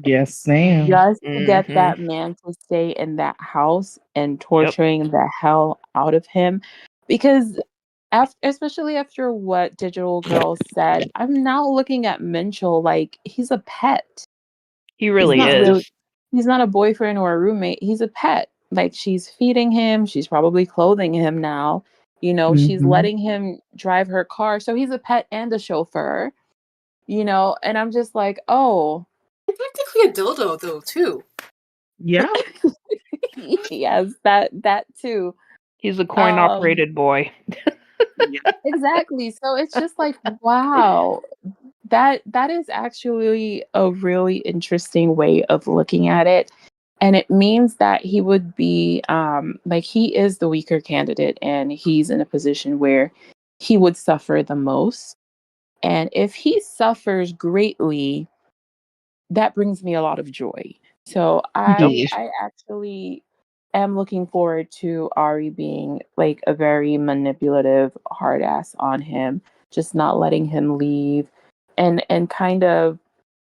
Yes, ma'am. just to get Mm-hmm. that man to stay in that house and Yep. torturing the hell out of him. Because after, especially after what Digital Girl said, I'm now looking at Minchell like he's a pet. He He's really not really is. he's not a boyfriend or a roommate. He's a pet. Like she's feeding him, she's probably clothing him now. She's Hmm. letting him drive her car. So he's a pet and a chauffeur, and I'm just like, "Oh, Technically a dildo though too. Yeah. yes, that too." He's a coin Um operated boy. Yeah. exactly. So it's just like, wow. That is actually a really interesting way of looking at it. And it means that he would be like he is the weaker candidate and he's in a position where he would suffer the most. And if he suffers greatly, that brings me a lot of joy. So Yep. I actually am looking forward to Ari being like a very manipulative hard ass on him, just not letting him leave and kind of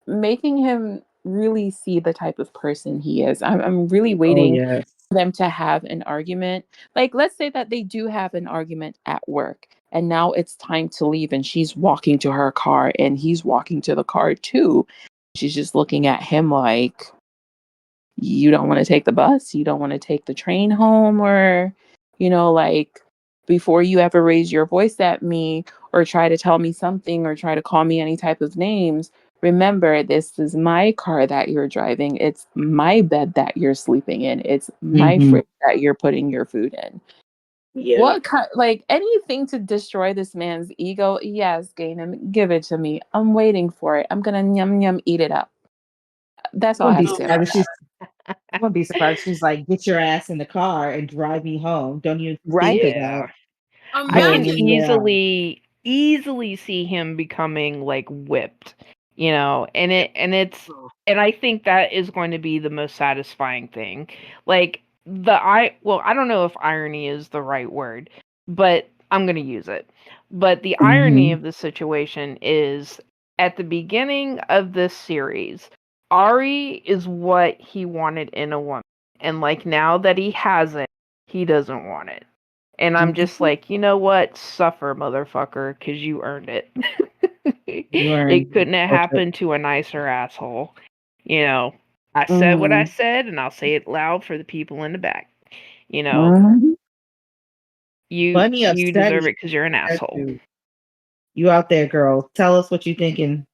making him really see the type of person he is. I'm really Oh, waiting yes. for them to have an argument. Like, let's say that they do have an argument at work, and now it's time to leave, and she's walking to her car, and he's walking to the car too. She's just looking at him like, you don't want to take the bus, you don't want to take the train home, or, like, before you ever raise your voice at me or try to tell me something or try to call me any type of names, remember, this is my car that you're driving. It's my bed that you're sleeping in. It's my Hmm. fridge that you're putting your food in. Yeah. What kind, like anything to destroy this man's ego? Yes, Gainem, give it to me. I'm waiting for it. I'm gonna yum yum eat it up. That's I all I wouldn't have be to Oh say my about surprised if that. she's I wouldn't be surprised if she's like, get your ass in the car and drive me home. Don't even think Right? about Yeah. I can pulling imagine me out. easily see him becoming like whipped, and I think that is going to be the most satisfying thing. Like I don't know if irony is the right word, but I'm going to use it. But the irony Hmm. of the situation is at the beginning of this series, Ari is what he wanted in a woman. And like now that he has it, he doesn't want it. And I'm just Hmm. like, you know what? Suffer, motherfucker, because you earned it. You It learn. couldn't have Okay. happened to a nicer asshole. You know, I said what I Mm-hmm. said, and I'll say it loud for the people in the back. You know, Mm-hmm. you Plenty of you deserve study. it because you're an As asshole. to you out there, girl. Tell us what you thinking.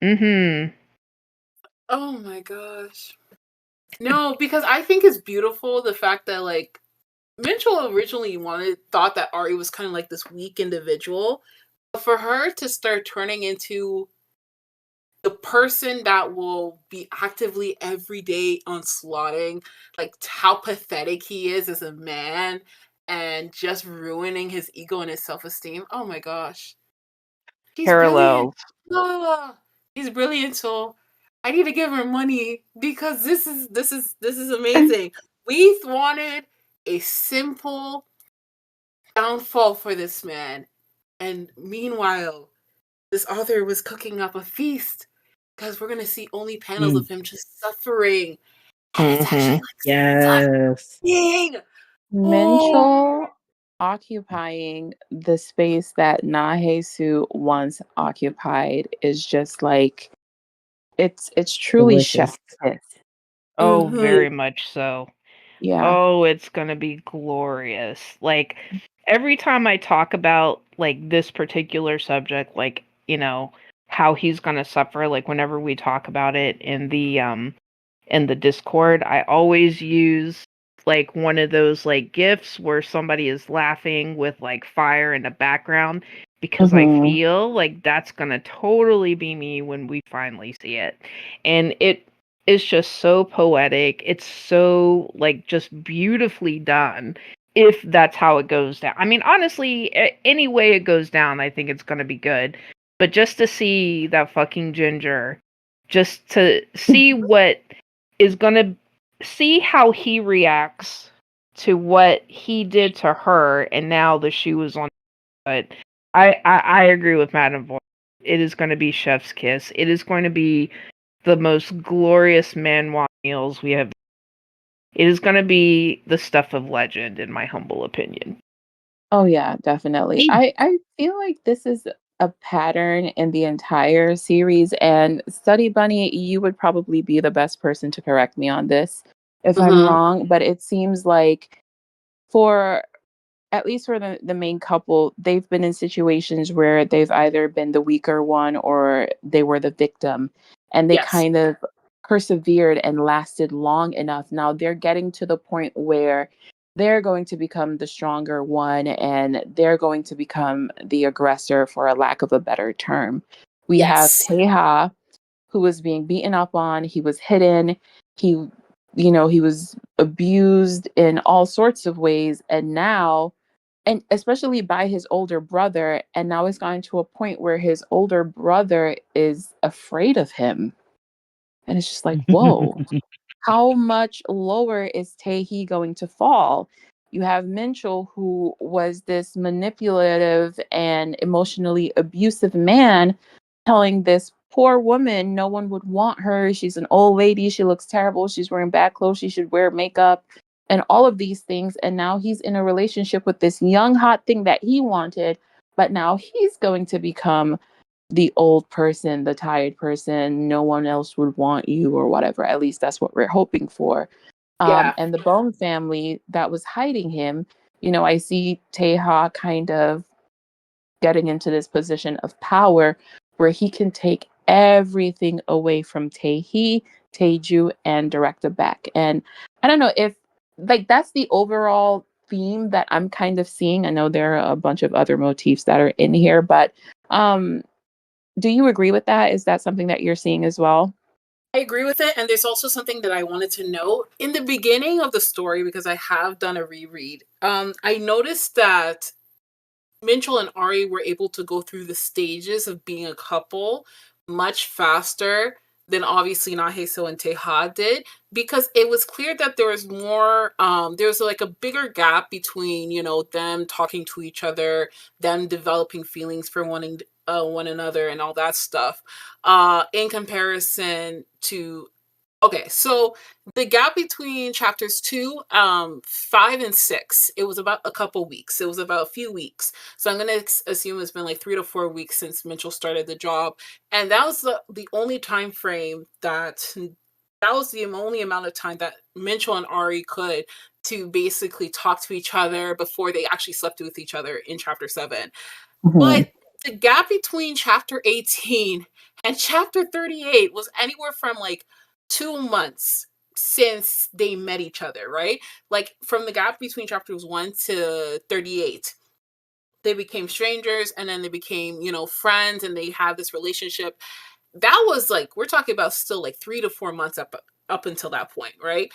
Mm-hmm. oh my gosh. No, because I think it's beautiful the fact that like Mitchell originally thought that Ari was kind of like this weak individual. But for her to start turning into the person that will be actively every day onslaughting, like how pathetic he is as a man and just ruining his ego and his self-esteem. Oh my gosh. She's brilliant. Parallels. Ah, she's brilliant. So I need to give her money because this is amazing. We wanted a simple downfall for this man. And meanwhile, this author was cooking up a feast because we're gonna see only panels Mm. of him just suffering, and it's actually Mm-hmm. like Yes. suffering. Oh, Minchell occupying the space that Hae Soo once occupied is just like it's truly chef's Delicious. kiss. Oh, mm-hmm. very much so. Yeah. Oh, it's gonna be glorious. Like every time I talk about like this particular subject, like, how he's gonna suffer, like whenever we talk about it in the Discord, I always use like one of those like gifs where somebody is laughing with like fire in the background because I Mm-hmm. feel like that's going to totally be me when we finally see it. And it is just so poetic. It's so like just beautifully done if that's how it goes down. I mean, honestly, any way it goes down, I think it's going to be good. But just to see that fucking Ginger, just to see what is gonna see how he reacts to what he did to her, and now the shoe is on. But I agree with Madam Voice. It is going to be Chef's Kiss. It is going to be the most glorious manhwa meals we have. It is going to be the stuff of legend, in my humble opinion. Oh yeah, definitely. Yeah. I feel like this is a pattern in the entire series, and Study Bunny, you would probably be the best person to correct me on this if I'm Mm-hmm. wrong, but it seems like for at least for the main couple, they've been in situations where they've either been the weaker one or they were the victim, and they Yes. kind of persevered and lasted long enough. Now they're getting to the point where they're going to become the stronger one and they're going to become the aggressor, for a lack of a better term. We have Yes. Teha, who was being beaten up on, he was hidden, he he was abused in all sorts of ways, and now, and especially by his older brother, and now it's gotten to a point where his older brother is afraid of him. And it's just like, whoa, how much lower is Taehi going to fall? You have Minchul, who was this manipulative and emotionally abusive man, telling this poor woman no one would want her. She's an old lady. She looks terrible. She's wearing bad clothes. She should wear makeup and all of these things. And now he's in a relationship with this young, hot thing that he wanted. But now he's going to become the old person, the tired person, no one else would want you or whatever. At least that's what we're hoping for. Yeah. And the Bone family that was hiding him, I see Teha kind of getting into this position of power where he can take everything away from Taehi, Taeju, and Director Beck. And I don't know if like that's the overall theme that I'm kind of seeing. I know there are a bunch of other motifs that are in here, but um do you agree with that? Is that something that you're seeing as well? I agree with it. And there's also something that I wanted to note in the beginning of the story, because I have done a reread. I noticed that Minchul and Ari were able to go through the stages of being a couple much faster than obviously Naheso and Teha did, because it was clear that there was more, there was like a bigger gap between, them talking to each other, them developing feelings for one another and all that stuff, in comparison to okay, so the gap between chapters 2, 5, and 6, it was about a couple weeks. It was about a few weeks. So I'm gonna assume it's been like 3 to 4 weeks since Mitchell started the job, and that was the only time frame that was the only amount of time that Mitchell and Ari could to basically talk to each other before they actually slept with each other in chapter 7. Mhm. But the gap between chapter 18 and chapter 38 was anywhere from like 2 months since they met each other, right? Like from the gap between chapters 1 to 38, they became strangers and then they became, friends, and they have this relationship. That was like, we're talking about still like 3 to 4 months up until that point, right?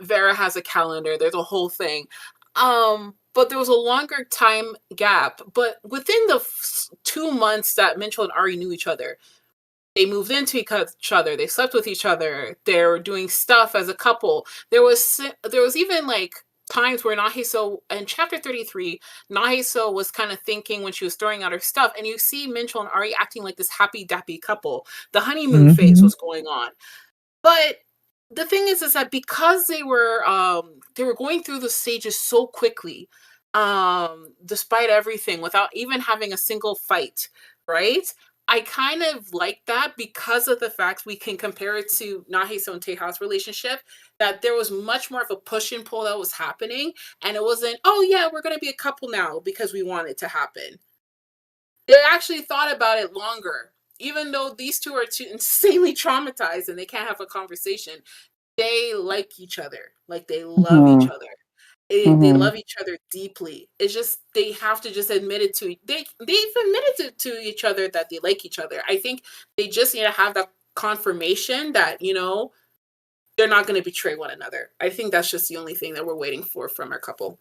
Vera has a calendar, there's a whole thing. But there was a longer time gap. But within the 2 months that Mitchell and Ari knew each other, they moved into each other, they slept with each other, they were doing stuff as a couple. There was even like times where Naheso in chapter 33, Naheso was kind of thinking when she was throwing out her stuff, and you see Minchul and Ari acting like this happy dappy couple. The honeymoon phase Mhm. was going on. But the thing is that because they were going through the stages so quickly, despite everything, without even having a single fight, right? I kind of like that because of the fact we can compare it to Naheso and Teha's relationship, that there was much more of a push and pull that was happening, and it wasn't, oh yeah, we're gonna be a couple now because we want it to happen. They actually thought about it longer. Even though these two are too insanely traumatized and they can't have a conversation, they like each other. Like they love each Mhm. other. They Mhm. love each other deeply. It's just they have to just admit it to they've admitted to each other that they like each other. I think they just need to have that confirmation that they're not going to betray one another. I think that's just the only thing that we're waiting for from our couple.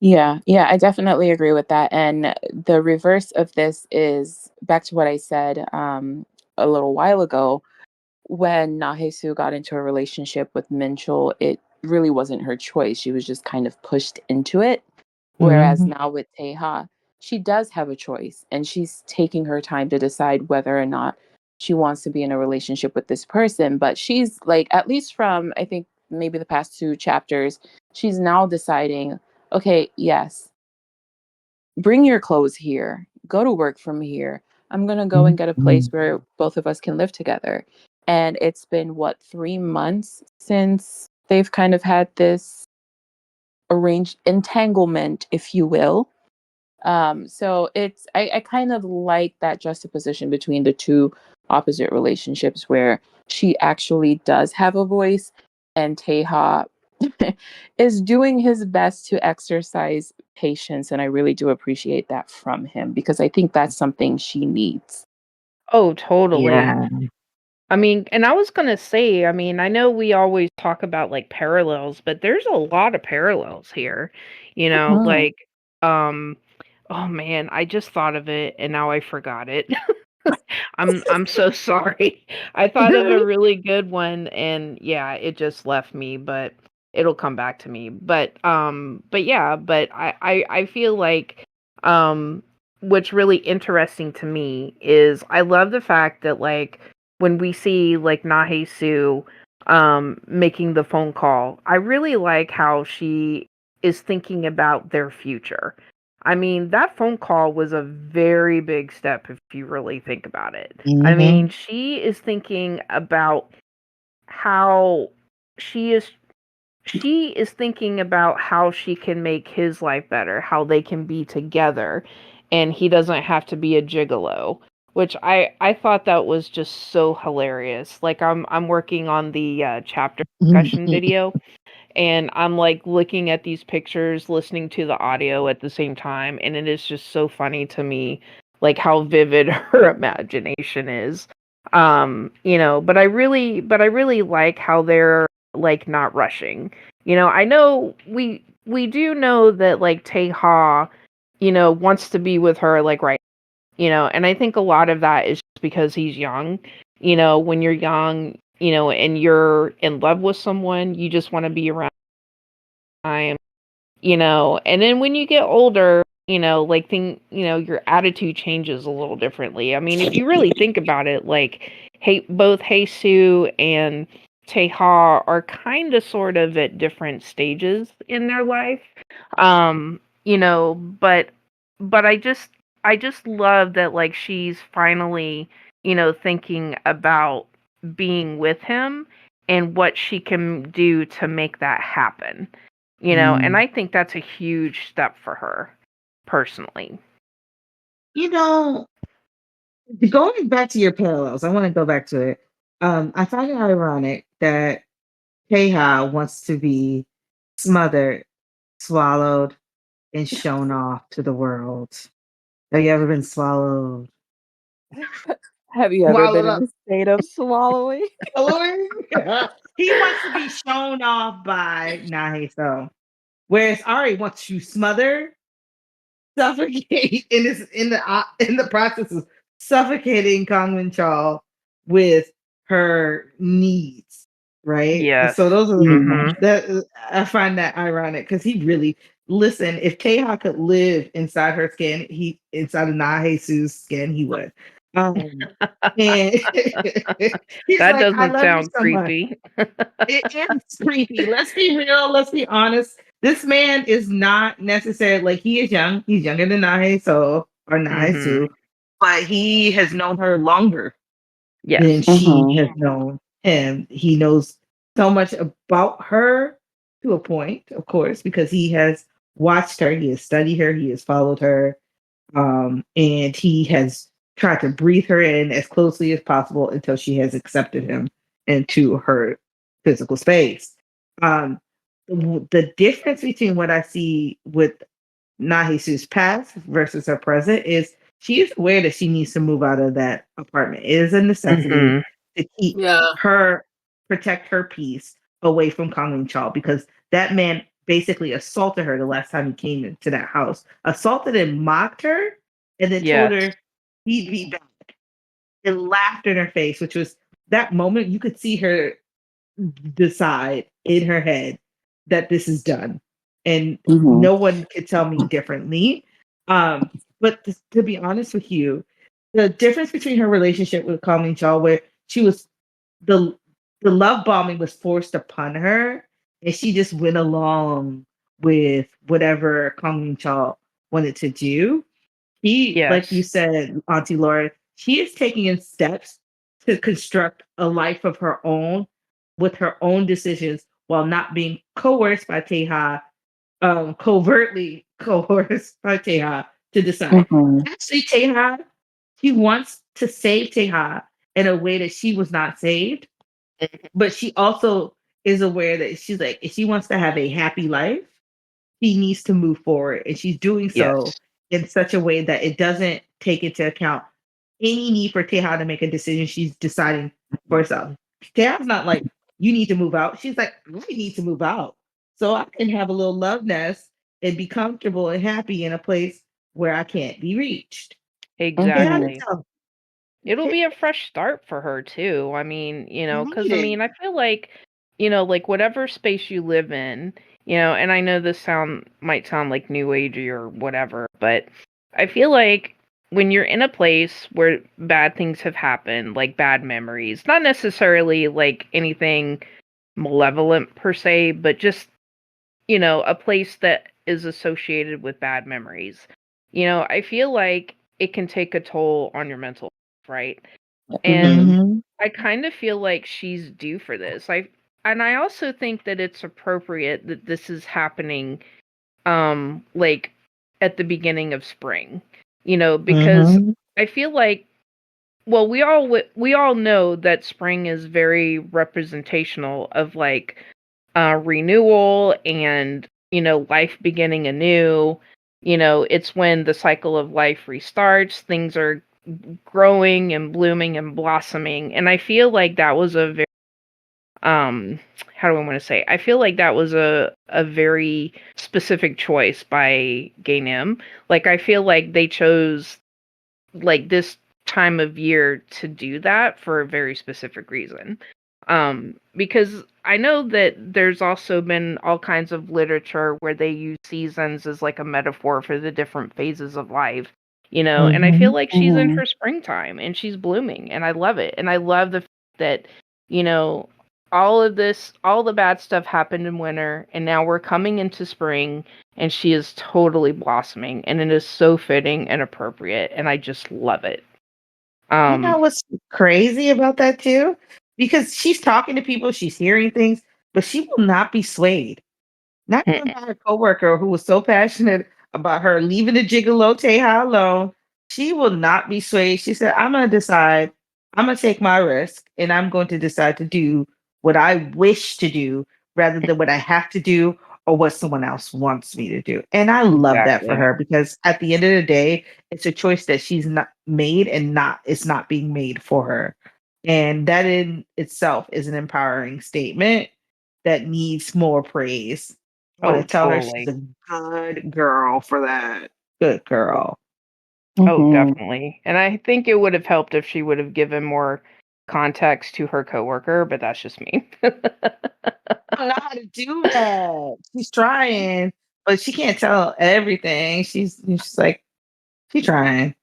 Yeah, yeah, I definitely agree with that. And the reverse of this is back to what I said a little while ago. When Nahesu got into a relationship with Minchul, it really wasn't her choice. She was just kind of pushed into it. Whereas Mhm. now with Teha, she does have a choice and she's taking her time to decide whether or not she wants to be in a relationship with this person. But she's like, at least from, I think, maybe the past 2 chapters, she's now deciding, okay, yes, bring your clothes here, go to work from here. I'm going to go and get a place Mhm. where both of us can live together. And it's been, what, 3 months since they've kind of had this arranged entanglement, if you will. So I kind of like that juxtaposition between the two opposite relationships where she actually does have a voice and Teha is doing his best to exercise patience. And I really do appreciate that from him because I think that's something she needs. Oh, totally. Yeah. I mean, and I was gonna say, I mean, I know we always talk about like parallels, but there's a lot of parallels here. Mhm. Like, um, oh man, I just thought of it and now I forgot it. I'm so sorry. I thought of a really good one and yeah, it just left me, but it'll come back to me. But yeah, but I feel like um what's really interesting to me is I love the fact that like when we see like Nahe Soo making the phone call, I really like how she is thinking about their future. I mean, that phone call was a very big step if you really think about it. I Hmm. mean, she is thinking about how she is she is thinking about how she can make his life better, how they can be together and he doesn't have to be a gigolo, which I thought that was just so hilarious. Like I'm working on the chapter discussion video and I'm like looking at these pictures, listening to the audio at the same time, and it is just so funny to me, like how vivid her imagination is. But I really like how they're like not rushing. I know we do know that like Teha, wants to be with her like right, and I think a lot of that is just because he's young. When you're young, and you're in love with someone, you just want to be around time, and then when you get older, like your attitude changes a little differently. I mean, if you really think about it, like both Hae Soo and Teha are kind of sort of at different stages in their life. But I just love that like she's finally, thinking about being with him and what she can do to make that happen. And I think that's a huge step for her personally. You know, going back to your parallels, I want to go back to it. I find it ironic that Keha wants to be smothered, swallowed, and shown off to the world. Have you ever been swallowed? Have you ever Swallowed been in up. a state of swallowing? Swallowing? He wants to be shown off by Nahe So. Whereas Ari wants to smother, suffocate, and is in the process of suffocating Kangmin Chal with her needs, right? And Yes. so those are Mhm. that I find that ironic because he really listen. If Keha could live inside her skin, he inside of Na Jesus' skin, he would. Um, and he's That like, I doesn't love you sound so much. creepy. It is creepy. Let's be real. Let's be honest. This man is not necessarily like he is young. He's younger than Nahe So or Nahe Mhm. Su, but he has known her longer than Yes. she Mm-hmm. has known him. He knows so much about her to a point, of course, because he has watched her, he has studied her, he has followed her, and he has tried to breathe her in as closely as possible until she has accepted him into her physical space. Um, the difference between what I see with Nahisu's past versus her present is she is aware that she needs to move out of that apartment. It is a necessity Mhm. to keep Yeah. her protect her peace away from Kangling Chao because that man basically assaulted her the last time he came into that house. Assaulted and mocked her and then told Yes. her he'd be back and laughed in her face, which was that moment you could see her decide in her head that this is done and Mm-hmm. no one could tell me differently. um but to be honest with you, the difference between her relationship with Kang Min Chol, where she was the the love bombing was forced upon her, and she just went along with whatever Kang Min Chol wanted to do. He, like you Yes. said, Auntie Laura, she is taking in steps to construct a life of her own with her own decisions while not being coerced by Teha, covertly coerced by Teha to decide. Mhm. Actually, Teha, she wants to save Teha in a way that she was not saved, but she also is aware that she's like, if she wants to have a happy life, she needs to move forward. And she's doing so Yes. in such a way that it doesn't take into account any need for Teha to make a decision. She's deciding for herself. Teha's not like, you need to move out. She's like, I need to move out so I can have a little love nest and be comfortable and happy in a place where I can't be reached. Teha, Mhm. Exactly. It'll be a fresh start for her too. I mean, because I needed. mean, I feel like, like whatever space you live in, and I know this might sound like new agey or whatever, but I feel like when you're in a place where bad things have happened, like bad memories, not necessarily like anything malevolent per se, but just, a place that is associated with bad memories. I feel like it can take a toll on your mental health, right? And Mhm. Mhm. I kind of feel like she's due for this. I also think that it's appropriate that this is happening like at the beginning of spring. Because Mhm. I feel like well, we all know that spring is very representational of like renewal and life beginning anew. It's when the cycle of life restarts, things are growing and blooming and blossoming, and I feel like that was a very um how do I want to say, I feel like that was a very specific choice by Gainim. Like I feel like they chose like this time of year to do that for a very specific reason. Because I know that there's also been all kinds of literature where they use seasons as like a metaphor for the different phases of life, and I feel Mhm. like she's in Mhm. her springtime and she's blooming, and I love it. And I love the fact that, you know, all of this, all the bad stuff happened in winter, and now we're coming into spring, and she is totally blossoming, and it is so fitting and appropriate, and I just love it. You know Um, what's crazy about that too? Because she's talking to people, she's hearing things, but she will not be swayed. Not even by her coworker who was so passionate about her leaving the gigolo Teha alone. She will not be swayed. She said, I'm going to decide, I'm going to take my risk, and I'm going to decide to do what I wish to do rather than what I have to do or what someone else wants me to do. And I love that for exactly. her because at the end of the day, it's a choice that she's not made and not it's not being made for her. And that in itself is an empowering statement that needs more praise. I want Oh, to tell her she's totally. a good girl for that. Good girl. Oh, Mhm. definitely. And I think it would have helped if she would have given more context to her coworker, but that's just me. I don't know how to do that. She's trying, but she can't tell everything. She's like, she's trying.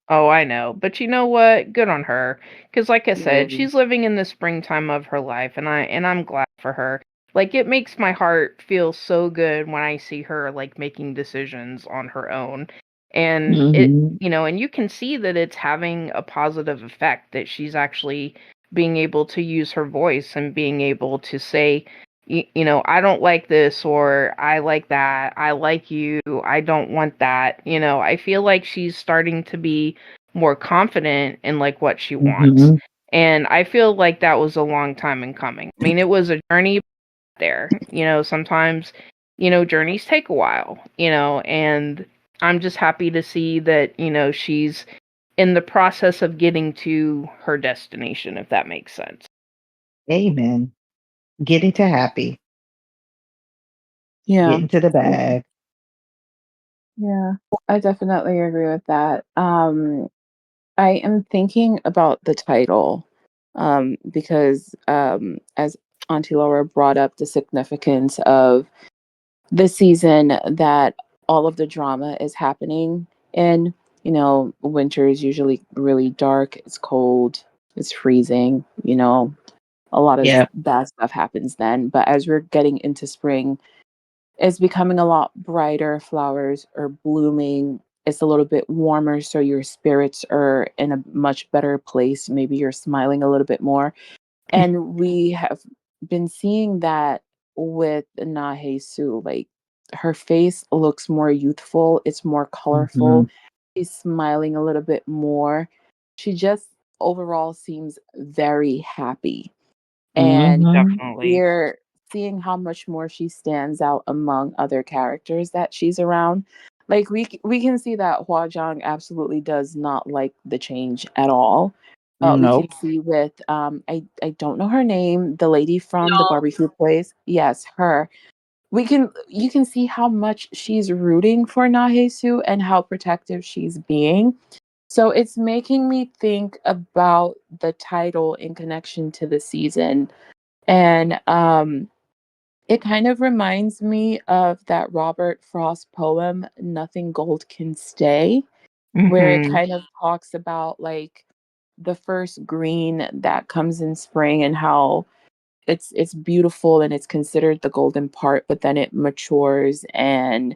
Oh, I know. But you know what? Good on her. Cuz like I said, Mm. she's living in the springtime of her life, and I'm glad for her. Like it makes my heart feel so good when I see her like making decisions on her own. And it Mhm. and you can see that it's having a positive effect, that she's actually being able to use her voice and being able to say, I don't like this, or I like that. I like you. I don't want that. I feel like she's starting to be more confident in like what she wants. Mhm. And I feel like that was a long time in coming. I mean, it was a journey there. Sometimes, journeys take a while, and I'm just happy to see that, she's in the process of getting to her destination, if that makes sense. Amen. Getting to happy. Yeah. Getting to the bag. Yeah. I definitely agree with that. I am thinking about the title because as Auntie Laura brought up the significance of the season that all of the drama is happening in. winter is usually really dark, it's cold, it's freezing, a lot of Yeah. bad stuff happens then. But as we're getting into spring, it's becoming a lot brighter. Flowers are blooming. It's a little bit warmer, so your spirits are in a much better place. Maybe you're smiling a little bit more. And we have been seeing that with Nahe Soo. Like, her face looks more youthful, it's more Mm-hmm. colorful. She's smiling a little bit more. She just overall seems very happy. And Mm-hmm. Definitely. we're seeing how much more she stands out among other characters that she's around. Like, we can see that Hua Zhang absolutely does not like the change at all. We can Nope. see with I don't know her name, the lady from the barbecue place. Yes, her. You can see how much she's rooting for Nahesu and how protective she's being. So it's making me think about the title in connection to the season. And it kind of reminds me of that Robert Frost poem, Nothing Gold Can Stay, where it Hmm. kind of talks about like the first green that comes in spring and how it's beautiful and it's considered the golden part, but then it matures and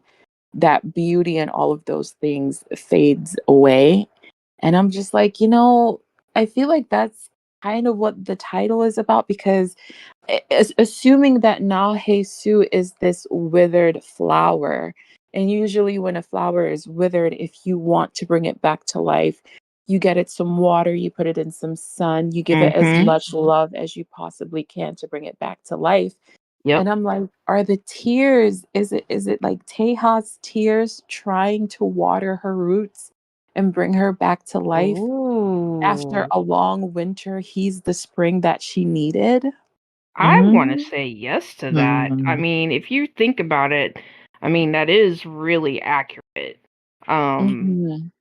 that beauty and all of those things fades away. And I'm just like, I feel like that's kind of what the title is about, because assuming that Na Su is this withered flower, and usually when a flower is withered, if you want to bring it back to life, you get it some water, you put it in some sun, you give it as Hmm. much love as you possibly can to bring it back to life. And Yep. I'm like, are the tears, is it like Teha's tears trying to water her roots and bring her back to life? After Ooh. a long winter, he's the spring that she needed. I want to Mm-hmm. say yes to that. I mean, if you think about it, I mean, that is really accurate. Um, Mhm.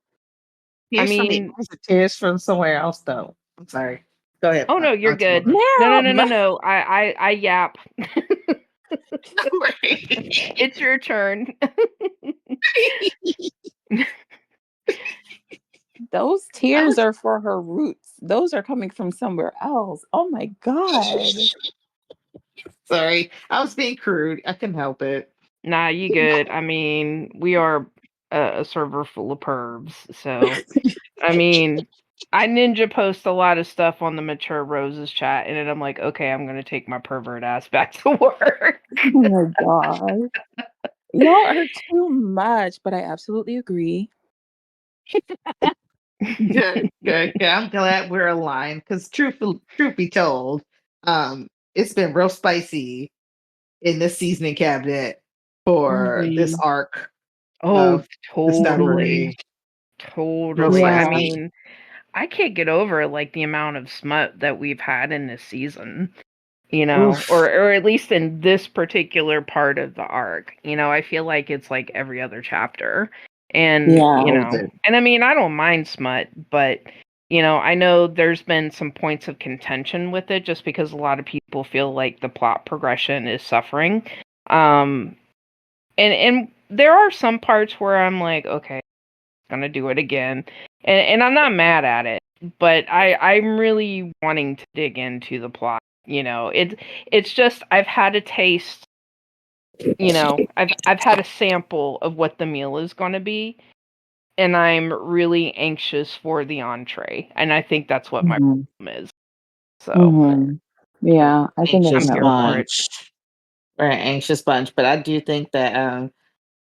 I Tears from me. mean, Was it tears from somewhere else, though? I'm sorry. Go ahead, oh no, you're Auntie good. Mama. No, no, no, no, Ma'am! no. I yap. Right. It's your turn. Those I tears was are for her roots. Those are coming from somewhere else. Oh my God. sorry. I was being crude. I couldn't help it. Nah, you good. I mean, we are a server full of pervs, so I mean, I ninja post a lot of stuff on the Mature Roses chat, and then I'm like, okay, I'm gonna take my pervert ass back to work. Oh my God. Y'all are too much, but I absolutely agree. Good, good. Yeah, I'm glad we're aligned because truth be told, it's been real spicy in this seasoning cabinet for this Mhm. arc Oh, of totally, discovery. Real totally. I Yeah. spicy. mean, I can't get over like the amount of smut that we've had in this season. Oof. Or at least in this particular part of the arc. I feel like it's like every other chapter. And, Yeah. All of it. and I mean, I don't mind smut, but I know there's been some points of contention with it just because a lot of people feel like the plot progression is suffering. Um and there are some parts where I'm like, okay, gonna do it again. And I'm not mad at it, but I'm really wanting to dig into the plot. It's just I've had a taste, I've had a sample of what the meal is gonna be, and I'm really anxious for the entree. And I think that's what my Mhm. problem is. So Mhm. We're Yeah, I can I'm anxious definitely here for see. it. bunch. We're an anxious bunch, but I do think that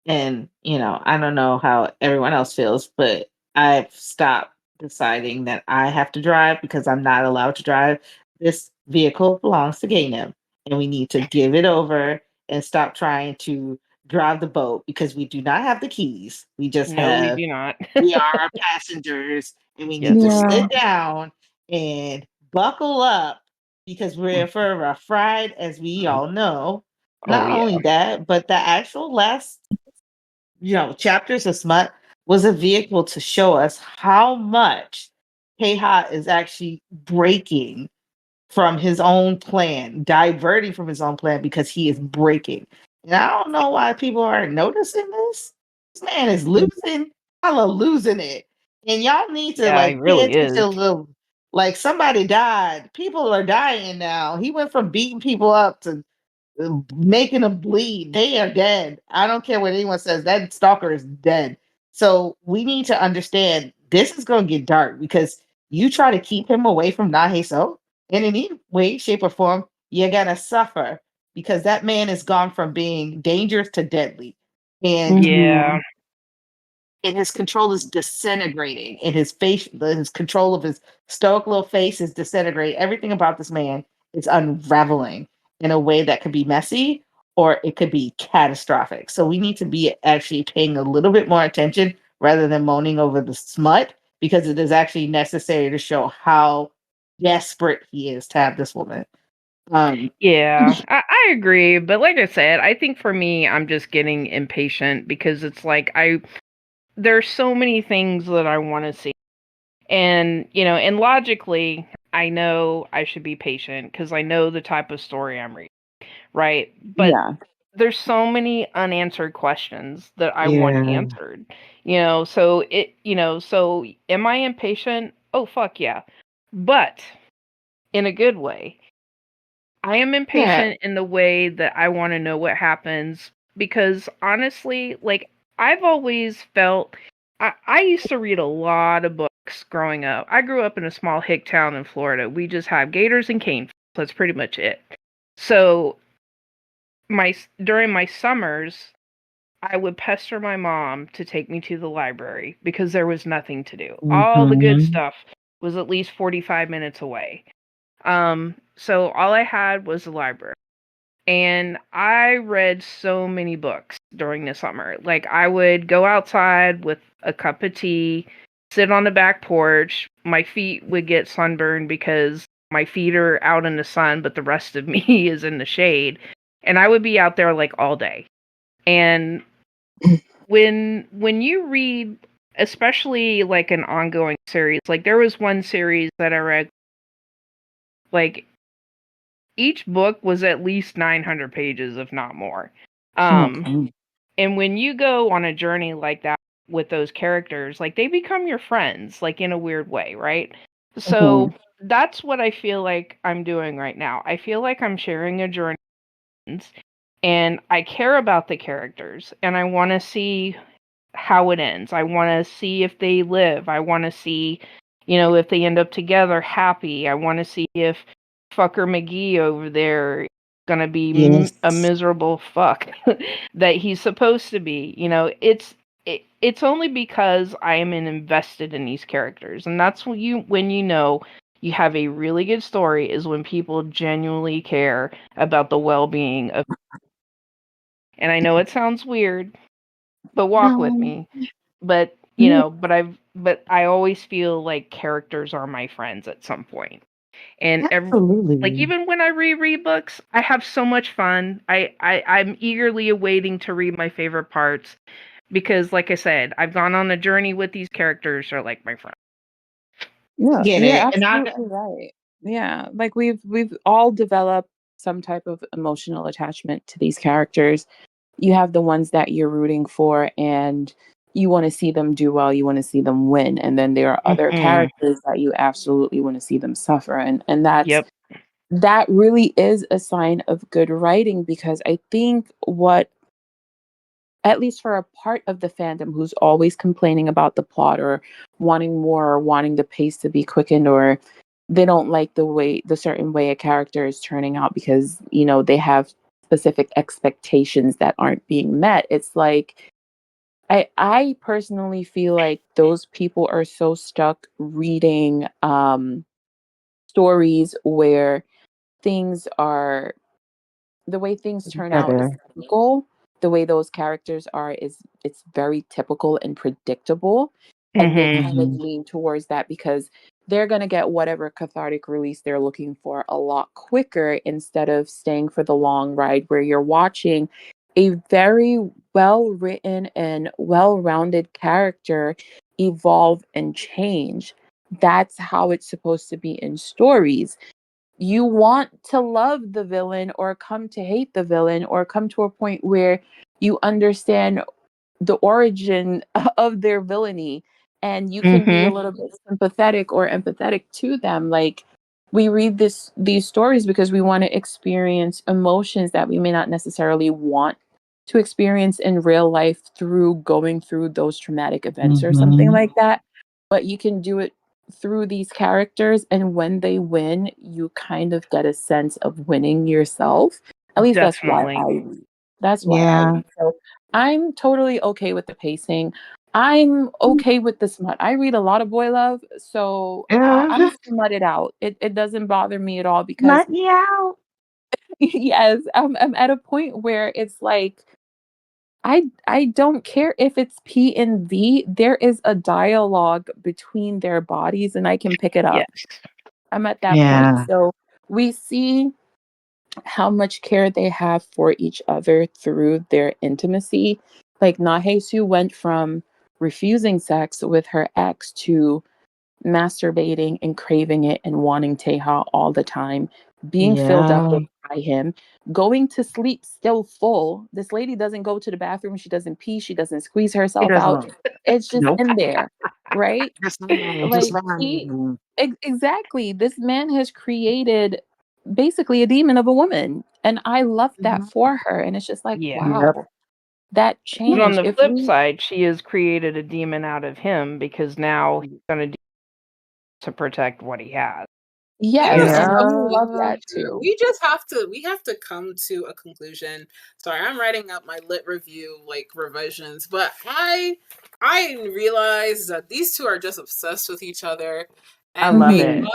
and I don't know how everyone else feels, but I've stopped deciding that I have to drive because I'm not allowed to drive. This vehicle belongs to Gainem, and we need to give it over and stop trying to drive the boat because we do not have the keys. No, we do not. We are passengers, and we need Yes, to we Yeah. sit are. down and buckle up because we're for a rough ride, as we all know. Oh Not yeah. only that, but the actual last chapters of Smut was a vehicle to show us how much Keha is actually breaking from his own plan, diverting from his own plan because he is breaking. And I don't know why people aren't noticing this. This man is losing, hella losing it. And y'all need to Yeah, like it pay really attention is. a little. Like somebody died. People are dying now. He went from beating people up to making them bleed. They are dead. I don't care what anyone says. That stalker is dead. So we need to understand this is going to get dark because you try to keep him away from Nahe So, and in any way, shape, or form, you're going to suffer because that man has gone from being dangerous to deadly. And Yeah. his control is disintegrating, and his face, his control of his stoic little face is disintegrating. Everything about this man is unraveling in a way that could be messy or it could be catastrophic. So we need to be actually paying a little bit more attention rather than moaning over the smut because it is actually necessary to show how desperate he is to have this woman. Yeah, I agree. But like I said, I think for me, I'm just getting impatient because it's like there's so many things that I want to see. And, and logically, I know I should be patient because I know the type of story I'm reading, right? But Yeah. there's so many unanswered questions that I want Yeah. answered. So am I impatient? Oh, fuck yeah. But in a good way. I am Yeah. impatient in the way that I want to know what happens because honestly, like I've always felt I used to read a lot of books growing up. I grew up in a small hick town in Florida. We just have gators and cane. That's pretty much it. So during my summers, I would pester my mom to take me to the library because there was nothing to do. All the good Mhm. stuff was at least 45 minutes away. So all I had was the library. And I read so many books during the summer. Like I would go outside with a cup of tea, sit on the back porch. My feet would get sunburned because my feet are out in the sun, but the rest of me is in the shade. And I would be out there like all day. And when you read especially like an ongoing series, like there was one series that I read like each book was at least 900 pages, if not more. Um, Okay. and when you go on a journey like that with those characters, like they become your friends, like in a weird way, right? Mhm. So that's what I feel like I'm doing right now. I feel like I'm sharing a journey and I care about the characters and I want to see how it ends. I want to see if they live. I want to see, if they end up together happy. I want to see if fucker McGee over there is gonna be a Yes. miserable fuck that he's supposed to be. It's only because I am invested in these characters, and that's when you know you have a really good story is when people genuinely care about the well-being of. And I know it sounds weird, but walk with No. me. But, Mm, but I always feel like characters are my friends at some point. And like Absolutely. even when I reread books, I have so much fun. I'm eagerly awaiting to read my favorite parts because like I said, I've gone on a journey with these characters are like my friends. yeah, Get you're it. And I absolutely right. Yeah, like we've all developed some type of emotional attachment to these characters. You have the ones that you're rooting for and you want to see them do well, you want to see them win, and then there are other Mhm. characters that you absolutely want to see them suffer, and Yep. that really is a sign of good writing because I think what at least for a part of the fandom who's always complaining about the plot or wanting more or wanting the pace to be quickened or they don't like the certain way a character is turning out because they have specific expectations that aren't being met. It's like I personally feel like those people are so stuck reading stories where things are the way things turn out is together. typical. The way those characters are is it's very typical and predictable. And they Mhm. kind of Mhm. lean towards that because they're going to get whatever cathartic release they're looking for a lot quicker instead of staying for the long ride where you're watching a very well written and well rounded character evolve and change. That's how it's supposed to be in stories. You want to love the villain or come to hate the villain or come to a point where you understand the origin of their villainy and you can be a Mm-hmm. little bit sympathetic or empathetic to them. Like, we read these stories because we want to experience emotions that we may not necessarily want to experience in real life through going through those traumatic events or something Mhm. like that. But you can do it through these characters, and when they win, you kind of get a sense of winning yourself. At least that's why I Definitely. read. That's why I Yeah. read. So I'm totally okay with the pacing. I'm okay with the smut. I read a lot of boy love, so I'm Yeah. smutted out. It doesn't bother me at all because Let me out. yes, I'm at a point where it's like I don't care if it's P and V. There is a dialogue between their bodies, and I can pick it up. Yes. I'm at that point. Yeah. So we see how much care they have for each other through their intimacy. Like, Hae Soo went from refusing sex with her ex to masturbating and craving it and wanting Teha all the time, being filled up Yeah. with by him, going to sleep still full. This lady doesn't go to the bathroom, she doesn't pee, she doesn't squeeze He herself out. doesn't. It's just Nope. in there, right? Just just Like, exactly. This man has created basically a demon of a woman. And I love that Mhm. for her. And it's just like, Yeah. Yep. wow, that But on change. the If flip we, side, she has created a demon out of him because now he's going to do to protect what he has. We yes, just and I Yeah. love that too. we have to come to a conclusion. Sorry, I'm writing up my lit review like revisions, but I realize that these two are just obsessed with each other, I and love may Mhm. it. God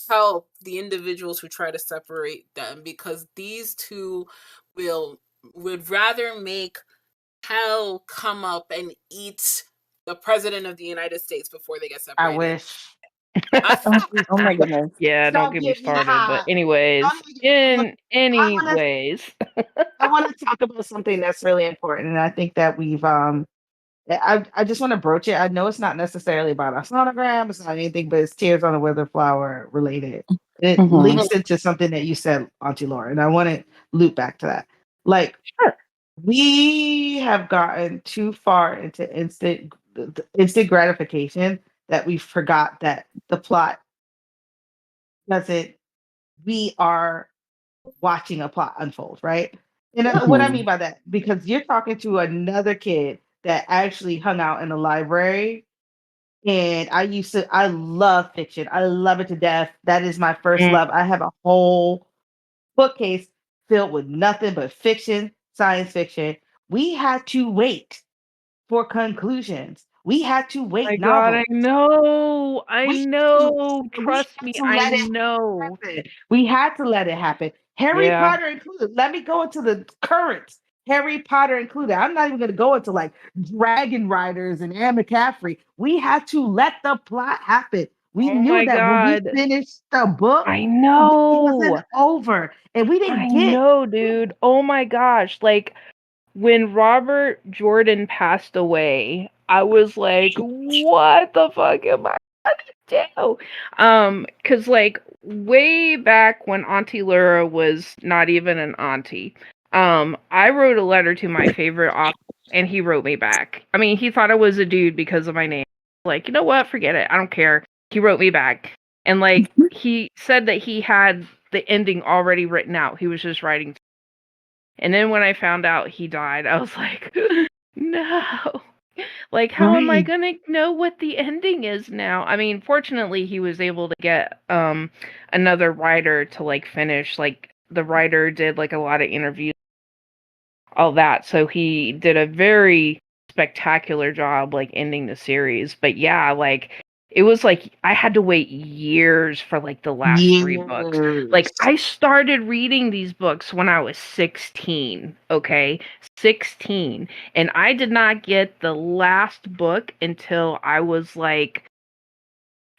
help the individuals who try to separate them, because these two will would rather make hell come up and eat the president of the United States before they get I separated. wish. Oh my goodness. Yeah, don't Stop get me getting me started. But hot. anyways, Don't get me hot. in I want to. anyways, I want to talk about something that's really important, and I think that we've I just want to broach it. I know it's not necessarily about a sonogram, it's not anything, but it's Tears on a Withered Flower related. It Mhm. links into something that you said, Auntie Laura, and I want to loop back to that. Like, sure. we have gotten too far into instant gratification that we forgot that the plot doesn't. We are watching a plot unfold, right? And what I Mhm. mean by that, because you're talking to another kid that actually hung out in the library. And I love fiction. I love it to death. That is my first Mm, love. I have a whole bookcase filled with nothing but fiction, science fiction. We had to wait for conclusions. We had to my wait God, I novels. know. I To know. we Trust had me, to I let it know. happen. We had to let it happen. Harry Yeah. Potter included. Let me go into the current. Harry Potter included. I'm not even going to go into like Dragon Riders and Anne McCaffrey. We had to let the plot happen. We Oh knew my that when we God. finished the book, I it wasn't know. over, and we didn't I get. know, dude. Oh my gosh. Like when Robert Jordan passed away, I was like, what the fuck am I gonna do? Cause like way back when Auntie Laura was not even an auntie, I wrote a letter to my favorite author and he wrote me back. I mean, he thought I was a dude because of my name. Like, you know what? Forget it. I don't care. He wrote me back. And like he said that he had the ending already written out. He was just writing. And then when I found out he died, I was like, no. Like, how am I Right. gonna know what the ending is now? I mean, fortunately, he was able to get another writer to like finish. Like, the writer did like a lot of interviews, all that. So he did a very spectacular job like ending the series. But yeah, like it was like I had to wait years for like the last three books. Like Years. I started reading these books when I was 16, okay? 16. And I did not get the last book until I was like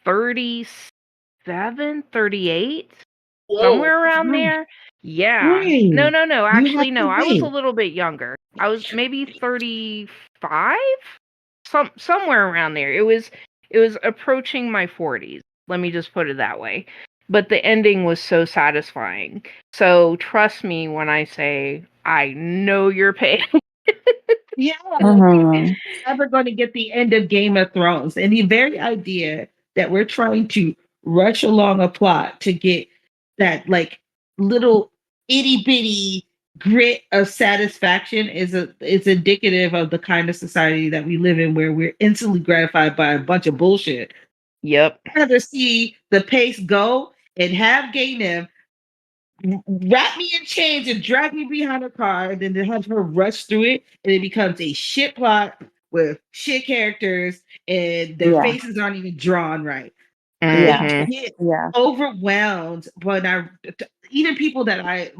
37, 38, Whoa. somewhere around Right. there. Yeah. No, Right. no, no. You have Actually, to no. I was a wait. little bit younger. I was maybe 35, somewhere around there. It was approaching my 40s. Let me just put it that way. But the ending was so satisfying. So trust me when I say I know your pain. Yeah, like Mhm. never going to get the end of Game of Thrones. And the very idea that we're trying to rush along a plot to get that like little itty bitty grit of satisfaction is indicative of the kind of society that we live in where we're instantly gratified by a bunch of bullshit. Yep. I'd rather see the pace go and have Gainem wrap me in chains and drag me behind a car and then to have her rush through it and it becomes a shit plot with shit characters and their Yeah. faces aren't even drawn right. I Yeah. Hmm. get Yeah. overwhelmed when even people that I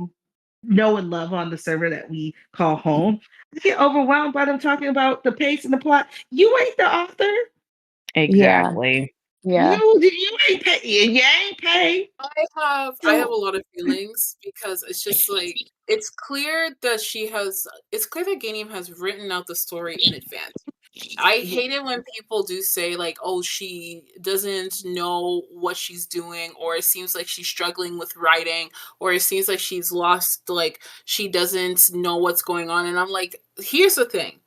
know and love on the server that we call home, I get overwhelmed by them talking about the pace and the plot. You ain't the author. Yeah. Exactly. Yeah. You ain't pay. You ain't pay. I have a So lot of feelings because it's just like it's clear that it's clear that Gainium has written out the story in advance. I hate it when people do say like, "Oh, she doesn't know what she's doing," or it seems like she's struggling with writing, or it seems like she's lost, like she doesn't know what's going on. And I'm like, here's the thing: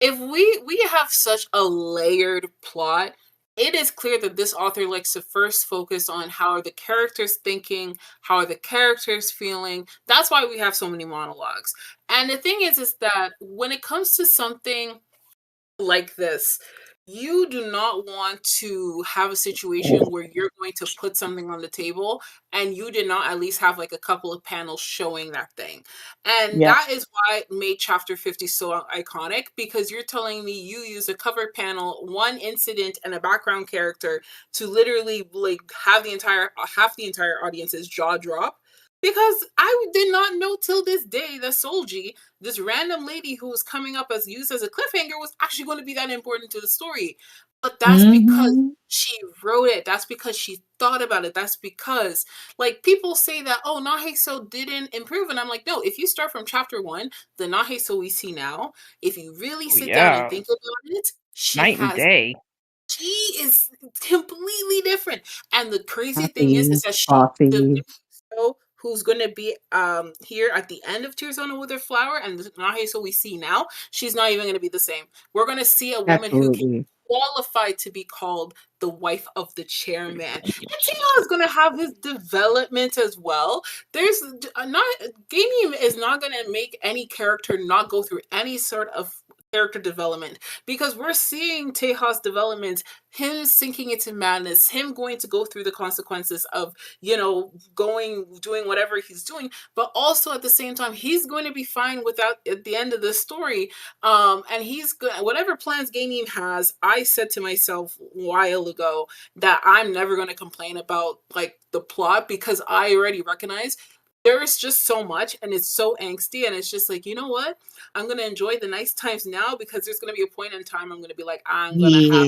if we have such a layered plot, it is clear that this author likes to first focus on how are the characters thinking, how are the characters feeling. That's why we have so many monologues. And the thing is that when it comes to something like this, you do not want to have a situation where you're going to put something on the table and you did not at least have like a couple of panels showing that thing. And Yeah. that is why it made chapter 50 so iconic, because you're telling me you use a cover panel, one incident and a background character to literally like have the entire half the entire audience's jaw drop. Because I did not know till this day that Solji, this random lady who was coming up as used as a cliffhanger, was actually going to be that important to the story. But that's because mhm. she wrote it. That's because she thought about it. That's because, like, people say that, oh, Nahe So didn't improve. And I'm like, no, if you start from chapter 1, the Nahe So we see now, if you really Oh sit down and yeah. think about it, Night and day. she is completely different. And the crazy thing is Coffee, that the coffee. show who's going to be here at the end of Tears on a Withered Flower and the Nahe So we see now, she's not even going to be the same. We're going to see a woman who can Absolutely. qualify to be called the wife of the chairman. And Tino is going to have his development as well. There's not Gaming is not going to make any character not go through any sort of character development, because we're seeing Teja's development, him sinking into madness, him going to go through the consequences of, doing whatever he's doing, but also at the same time, he's going to be fine without at the end of the story. And he's good, whatever plans Gainin has. I said to myself a while ago that I'm never going to complain about like the plot, because I already recognize there's just so much and it's so angsty, and it's just like, you know what? I'm gonna enjoy the nice times now, because there's gonna be a point in time I'm gonna be like, Yeah.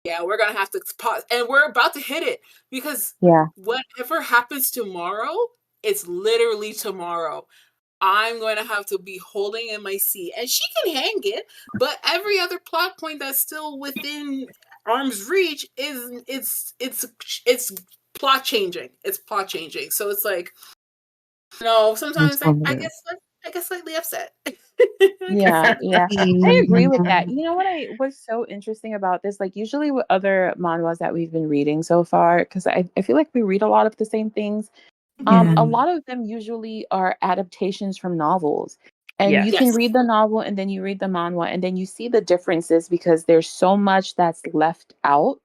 yeah, we're gonna have to pause, and we're about to hit it, because Yeah. whatever happens tomorrow, it's literally tomorrow. I'm going to have to be holding in my seat, and she can hang it, but every other plot point that's still within arm's reach is it's plot changing. It's plot changing. So it's like, no, sometimes Transformative. I get slightly upset. Yeah, yeah. I agree with that. Mm, You know what I what's so interesting about this? Like usually with other manhwas that we've been reading so far, because I feel like we read a lot of the same things. yeah. A lot of them usually are adaptations from novels. And you Yes. can Yes. read the novel and then you read the manhwa and then you see the differences because there's so much that's left out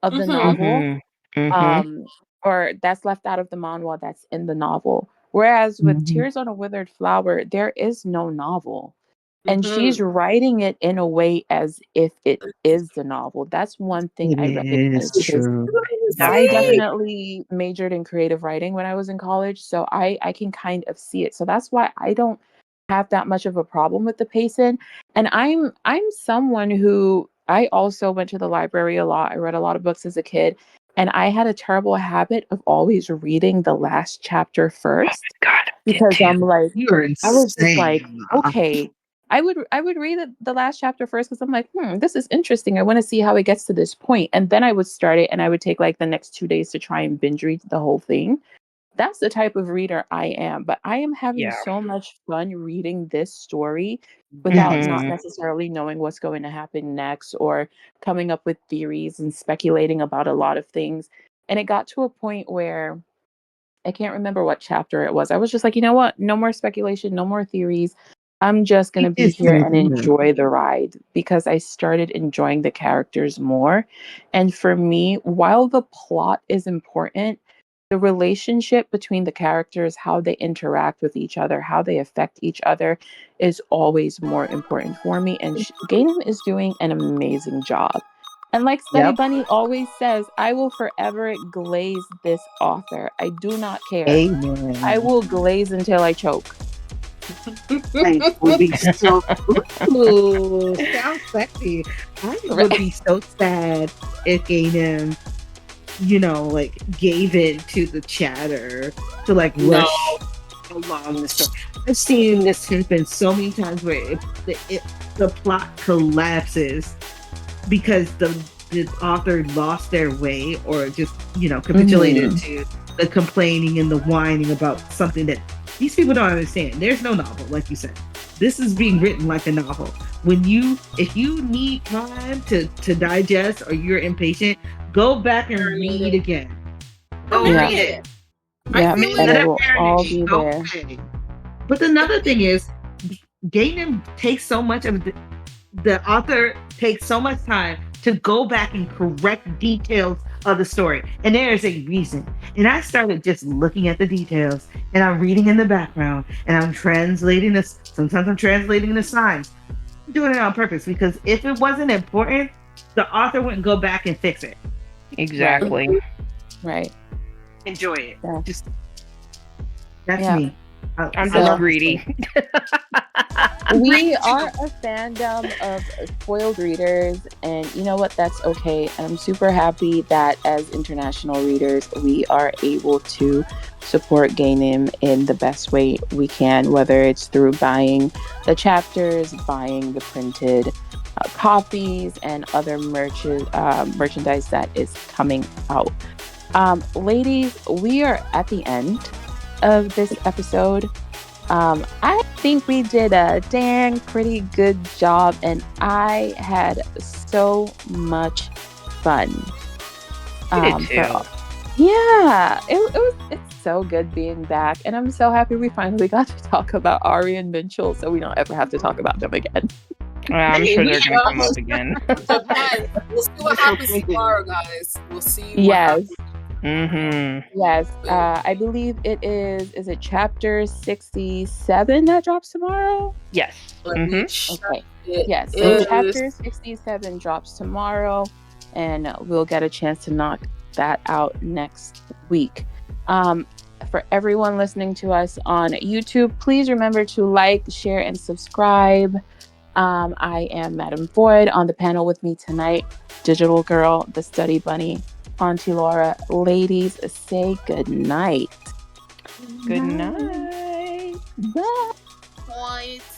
of the Mm-hmm. novel, Mhm. Mhm. um, or that's left out of the manhwa that's in the novel. Whereas with Mhm. Tears on a Withered Flower, there is no novel. And Mm-hmm. she's writing it in a way as if it is the novel. That's one thing It I recognize is because true. I Definitely. definitely majored in creative writing when I was in college, so I can kind of see it. So that's why I don't have that much of a problem with the pacing. And I'm someone who I also went to the library a lot. I read a lot of books as a kid, and I had a terrible habit of always reading the last chapter Oh first my god, I did because too. I'm like You are I was just like, insane. okay. I would read the last chapter first because I'm like, this is interesting. I want to see how it gets to this point. And then I would start it and I would take like the next 2 days to try and binge read the whole thing. that's the type of reader I am. But I am having Yeah. so much fun reading this story without not Mhm. necessarily knowing what's going to happen next or coming up with theories and speculating about a lot of things. And it got to a point where I can't remember what chapter it was. I was just like, you know what? No more speculation, no more theories. I'm just going to It be is here very and good. enjoy the ride because I started enjoying the characters more. And for me, while the plot is important, the relationship between the characters, how they interact with each other, how they affect each other is always more important for me. And Gainem is doing an amazing job. And like Study Yep. Bunny always says, I will forever glaze this author. I do not care. I Amen. will glaze until I choke. I would be so ooh, sounds sexy. I would Right. be so sad if Gainem, like gave in to the chatter to like No. rush along the story. I've seen this happen so many times where the plot collapses because the author lost their way or just capitulated Mhm. to the complaining and the whining about something that these people don't understand. There's no novel, like you said. This is being written like a novel. If you need time to digest or you're impatient, go back and read Marinated. again. I'm Go Yeah. read it. marinated. I Yeah. feel And Let it. it it will all marinate. be there. Okay. But another thing is, Gainan takes so much of the author takes so much time to go back and correct details of the story. And there is a reason. And I started just looking at the details and I'm reading in the background and I'm translating this. Sometimes I'm translating the signs. I'm doing it on purpose because if it wasn't important, the author wouldn't go back and fix it. Right. Exactly. Right. Enjoy it. Yeah. Just that's Yeah. me. I'm I just So love this greedy. story. we are a fandom of spoiled readers, and you know what? That's okay. And I'm super happy that as international readers, we are able to support Gainim in the best way we can, whether it's through buying the chapters, buying the printed copies, and other merchandise that is coming out. Ladies, we are at the end of this episode. I think we did a dang pretty good job, and I had so much fun. I did For too. Yeah, it's so good being back, and I'm so happy we finally got to talk about Ari and Mitchell, so we don't ever have to talk about them again. I'm Hey, sure we they're should going to come Uh, up again. Depends. We'll see what wishful happens thinking. tomorrow, guys. We'll see what Yes, happens. yes. So, I believe it is. Is it chapter 67 that drops tomorrow? Yes. let me check. Okay. It Yeah, so is. chapter 67 drops tomorrow, and we'll get a chance to knock that out next week. For everyone listening to us on YouTube, please remember to like, share, and subscribe. I am Madam Void. On the panel with me tonight, Digital Girl, the Study Bunny, Auntie Laura. Ladies, say good night. Good night. Bye. Points.